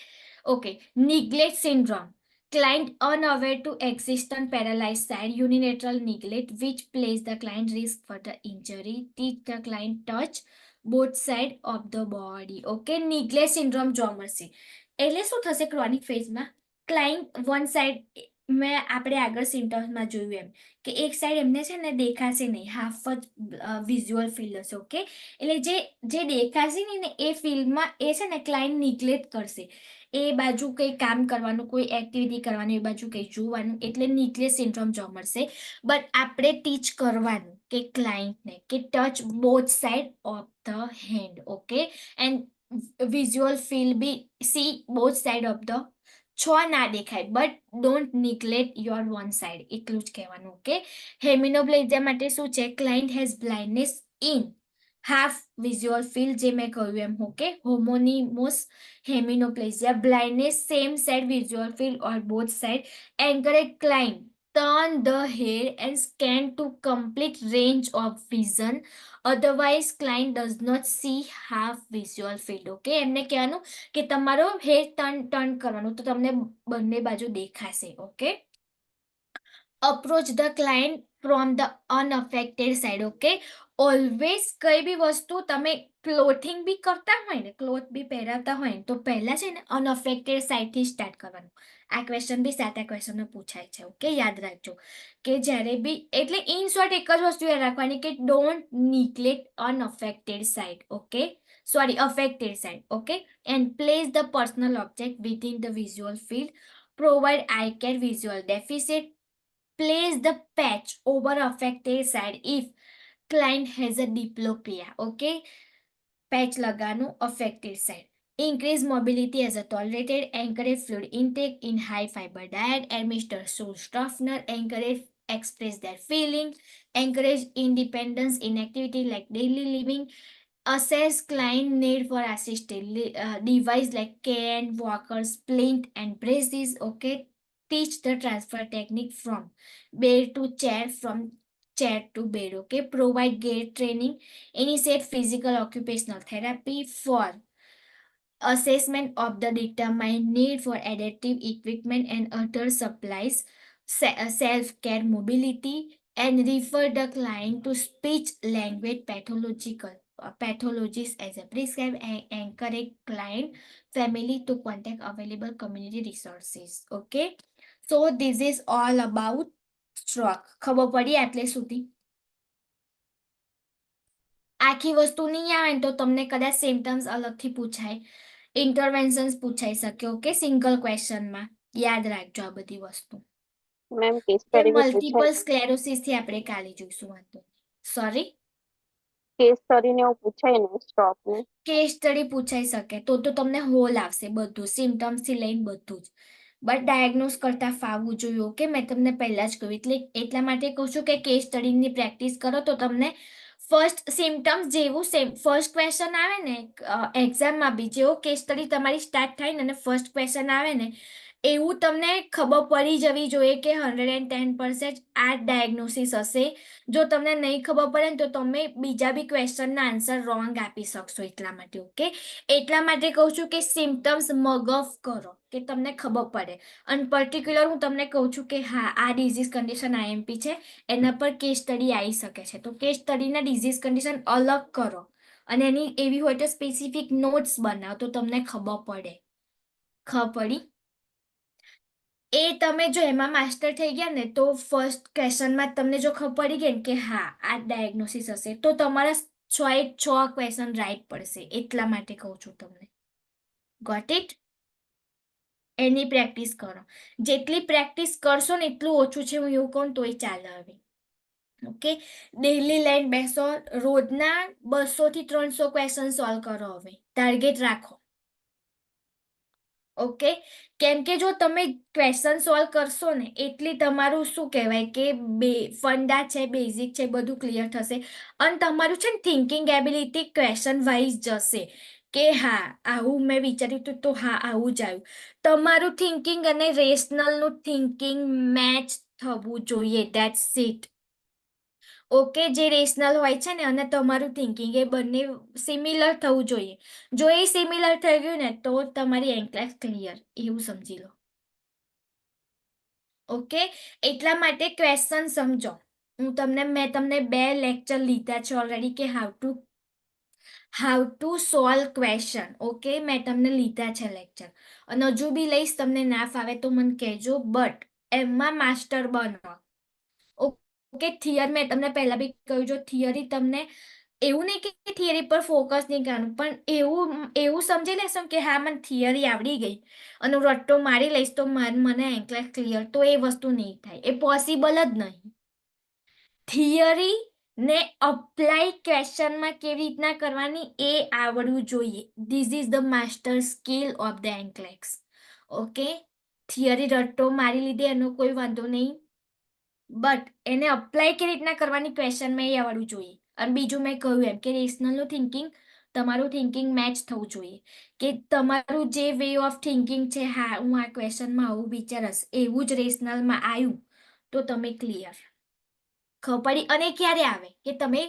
S1: Okay, neglect syndrome. Client unaware to existent paralyzed side unilateral neglect which place the client risk for the injury. Teach the client touch both side of the body. Okay, neglect syndrome જોવા મળશે. એટલે શું થશે chronic ફેઝમાં? Client one side મેં આપણે આગળ સિમ્ટમ્સમાં જોયું એમ કે એક સાઈડ એમને છે ને દેખાશે નહીં, હાફ જ વિઝ્યુઅલ ફિલ્ડ હશે. ઓકે, એટલે જે દેખાશે નહીં ને એ ફિલ્ડમાં એ છે ને ક્લાયન્ટ નિગ્લેક્ટ કરશે. એ બાજુ કંઈ કામ કરવાનું, કોઈ એક્ટિવિટી કરવાનું, એ બાજુ કંઈ જોવાનું, એટલે નિગ્લેક્ટ સિન્ડ્રોમ જોવા મળશે. બટ આપણે ટીચ કરવાનું કે ક્લાયન્ટને કે touch both side of the hand. Okay, and visual field be see both side of the ના દેખાય but don't neglect your one side, એટલું જ કહેવાનું. ઓકે, હેમિનોપ્લેઝિયા માટે શું છે? Client has blindness in half visual field, જે મેં કહ્યું એમ. Okay, homonymous hemianopia, blindness same side visual field or both side. Encourage client turn the head and scan to complete range of vision. Otherwise, client does not see half visual field. Okay, એમને કહેવાનું કે તમારો હેડ turn કરવાનું તો તમને બંને બાજુ દેખાશે. Okay, approach the client from the unaffected side. Okay, always કઈ બી વસ્તુ તમે ક્લોથિંગ બી કરતા હોય ને, ક્લોથ બી પહેરાવતા હોય ને, તો પહેલા છે ને અનઅફેક્ટેડ સાઈડથી સ્ટાર્ટ કરવાનું. આ ક્વેશ્ચન બી 7 ક્વેશ્ચનમાં પૂછાય છે. ઓકે, યાદ રાખજો કે જ્યારે બી, એટલે ઇન શોર્ટ એક જ વસ્તુ યાદ રાખવાની કે don't neglect unaffected side. Okay, sorry, affected side. Okay, and place the personal object within the visual field. Provide eye care visual deficit. Place the patch over affected side if client has a diplopia. Okay, patch lagano affected side. Increase mobility as a tolerated. Encourage fluid intake in high fiber diet. Administer soul toughener. Encourage express their feeling. Encourage independence in activity like daily living. Assess client need for assisted device like cane, walkers, splint, and braces. Okay, teach the transfer technique from bed to chair, from chair to bed. Okay, provide gait training. Initiate physical occupational therapy for assessment of the determined need for adaptive equipment and other supplies, self-care mobility, and refer the client to speech language pathologists as a prescribed, and encourage client family to contact available community resources. Okay, so this is all about stroke. ખબર પડી આટલે સુધી? આખી વસ્તુ નહીં આવે ને તો તમને કદાચ સિમ્ટમ્સ અલગથી પૂછાય, ઇન્ટરવેન્શન્સ પૂછાઈ શકે. ઓકે, સિંગલ ક્વેશ્ચનમાં યાદ રાખજો આ બધી વસ્તુ.
S6: મેમ કેસ
S1: એ
S6: સ્ટડી બી
S1: મલ્ટિપલ
S6: પૂછાય,
S1: સ્ક્લેરોસિસ થી આપણે કાલે જોઈશું. વાંધો સોરી,
S6: કેસ સ્ટડી ને એવું પૂછાય ને સ્ટોક ને.
S1: કેસ સ્ટડી પૂછાઈ શકે તો તમને હોલ આવશે બધું, સિમ્ટમ્સ થી લઈને બધું જ. બટ ડાયગ્નોઝ કરતા ફાવવું જોઈએ. ઓકે, મેં તમને પહેલા જ કહ્યું, એટલે એટલા માટે કહું છું કે કેસ સ્ટડીની પ્રેક્ટિસ કરો તો તમને ફર્સ્ટ સિમ્ટમ્સ જેવું ફર્સ્ટ ક્વેશ્ચન આવે ને એક્ઝામમાં બી, જેવો કેસ સ્ટડી તમારી સ્ટાર્ટ થાય ને અને ફર્સ્ટ ક્વેશ્ચન આવે ને એવું તમને ખબર પડી જવી જોઈએ કે 110% આ ડાયગ્નોસિસ હશે. જો તમને નહીં ખબર પડે ને તો તમે બીજા બી ક્વેશ્ચનના આન્સર રોંગ આપી શકશો. એટલા માટે ઓકે, એટલા માટે કહું છું કે સિમ્ટમ્સ મગફ કરો કે તમને ખબર પડે. અને પર્ટિક્યુલર હું તમને કહું છું કે હા આ ડિઝીઝ કન્ડિશન આઈએમપી છે, એના પર કેસ સ્ટડી આવી શકે છે. તો કેસ સ્ટડીના ડિઝીઝ કન્ડિશન અલગ કરો અને એની એવી હોય તો સ્પેસિફિક નોટ્સ બનાવો તો તમને ખબર પડે. ખબર પડી? એ તમે જો એમાં માસ્ટર થઈ ગયા ને તો ફર્સ્ટ ક્વેશ્ચનમાં તમને જો ખબર પડી ગઈ ને કે હા આ ડાયગ્નોસિસ હશે તો તમારા 6 ક્વેશ્ચન રાઈટ પડશે. એટલા માટે કહું છું તમને. Got it? એની પ્રેક્ટિસ કરો. જેટલી પ્રેક્ટિસ કરશો ને એટલું ઓછું છે, હું એવું કહું તોય ચાલે. હવે ઓકે, ડેઈલી લાઈન બેસો, રોજના 200 થી 300 ક્વેશ્ચન સોલ્વ કરો. હવે ટાર્ગેટ રાખો. ઓકે, કેમ કે જો તમે ક્વેશ્ચન સોલ્વ કરશો ને એટલી તમારું શું કહેવાય કે ફંડા છે, બેઝિક છે, બધું ક્લિયર થશે. અને તમારું છે ને થિંકિંગ એબિલિટી ક્વેશ્ચન વાઇઝ જશે કે હા આવું મેં વિચાર્યું હતું તો હા આવું જ આવ્યું. તમારું થિંકિંગ અને રેશનલનું થિંકિંગ મેચ થવું જોઈએ. That's it. ઓકે, જે રેશનલ હોય છે ને અને તમારું થિંકિંગ એ બંને સિમિલર થવું જોઈએ. જો એ સિમિલર થઈ ગયું ને તો તમારી એન્ક્લાસ ક્લિયર, એવું સમજી લો. ઓકે, એટલા માટે ક્વેશ્ચન સમજો. મેં તમને 2 લેક્ચર લીધા છે ઓલરેડી કે how to solve question. Okay, મેં તમને લીધા છે લેક્ચર અને હજુ બી લઈશ. તમને ના ફાવે તો મને કહેજો, બટ એમાં માસ્ટર બનો. ઓકે, થિયરી મેં તમને પહેલા બી કહ્યું, જો થિયરી તમને એવું નહીં કે થિયરી પર ફોકસ નહીં કરવાનું, પણ એવું સમજી લેશો કે હા મને થિયરી આવડી ગઈ અને હું રટ્ટો મારી લઈશ તો મને એન્ક્લાસ ક્લિયર, તો એ વસ્તુ નહીં થાય. એ પોસિબલ જ નહીં. થિયરી ને અપ્લાય ક્વેશ્ચનમાં કેવી રીતના કરવાની એ આવડવું જોઈએ. This is the master skill of the NCLEX. Okay, theory રટ્ટો મારી લીધે એનો કોઈ વાંધો નહીં, બટ એને અપ્લાય કેવી રીતના કરવાની ક્વેશ્ચનમાં એ આવડવું જોઈએ. અને બીજું મેં કહ્યું એમ કે રેશનલનું થિંકિંગ, તમારું થિંકિંગ મેચ થવું જોઈએ કે તમારું જે વે ઓફ થિંકિંગ છે, હા હું આ ક્વેશ્ચનમાં આવું વિચારસ એવું જ રેશનલમાં આવ્યું તો તમે ક્લિયર. ખબર પડી? અને ક્યારે આવે કે તમે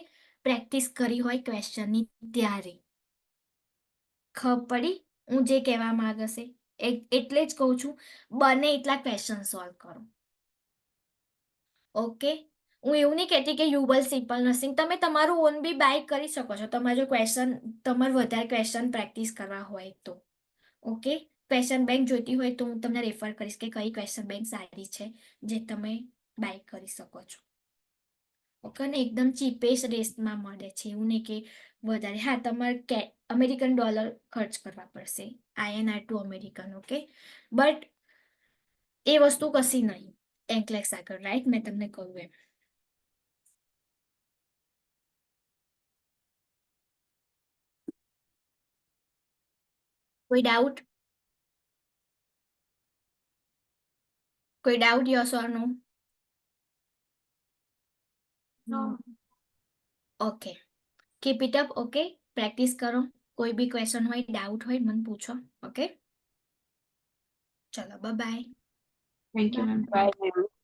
S1: પ્રેક્ટિસ કરી હોય ક્વેશ્ચનની ત્યારે. ખબર પડી હું જે કહેવા માંગશે? એટલે જ કહું છું બને એટલા ક્વેશ્ચન સોલ્વ કરો. ઓકે, હું એવું નહીં કહેતી કે યુબલ સિમ્પલ નર્સિંગ તમે તમારું ઓન બી બાય કરી શકો છો. તમારે જો તમારે વધારે ક્વેશ્ચન પ્રેક્ટિસ કરવા હોય તો ઓકે. ક્વેશ્ચન બેંક જોઈતી હોય તો હું તમને રેફર કરીશ કે કઈ ક્વેશ્ચન બેંક સારી છે જે તમે બાય કરી શકો છો. ઓકે. અને એકદમ ચીપેસ્ટ રેટમાં મળે છે. એવું નહીં કે વધારે. હા, તમારે અમેરિકન ડોલર ખર્ચ કરવા પડશે. INR to American. Okay. But એ વસ્તુ કશી નહીં NCLEX આગળ, રાઈટ? મેં તમને કહ્યું એમ. કોઈ ડાઉટ? કોઈ doubt? Yes or no?
S3: No.
S1: Okay. Keep it up. Okay. Practice કરો. કોઈ બી ક્વેશ્ચન હોય, ડાઉટ હોય, મને પૂછો. ઓકે. ચલો, bye.
S4: Thank you ma'am.
S6: Bye ma'am.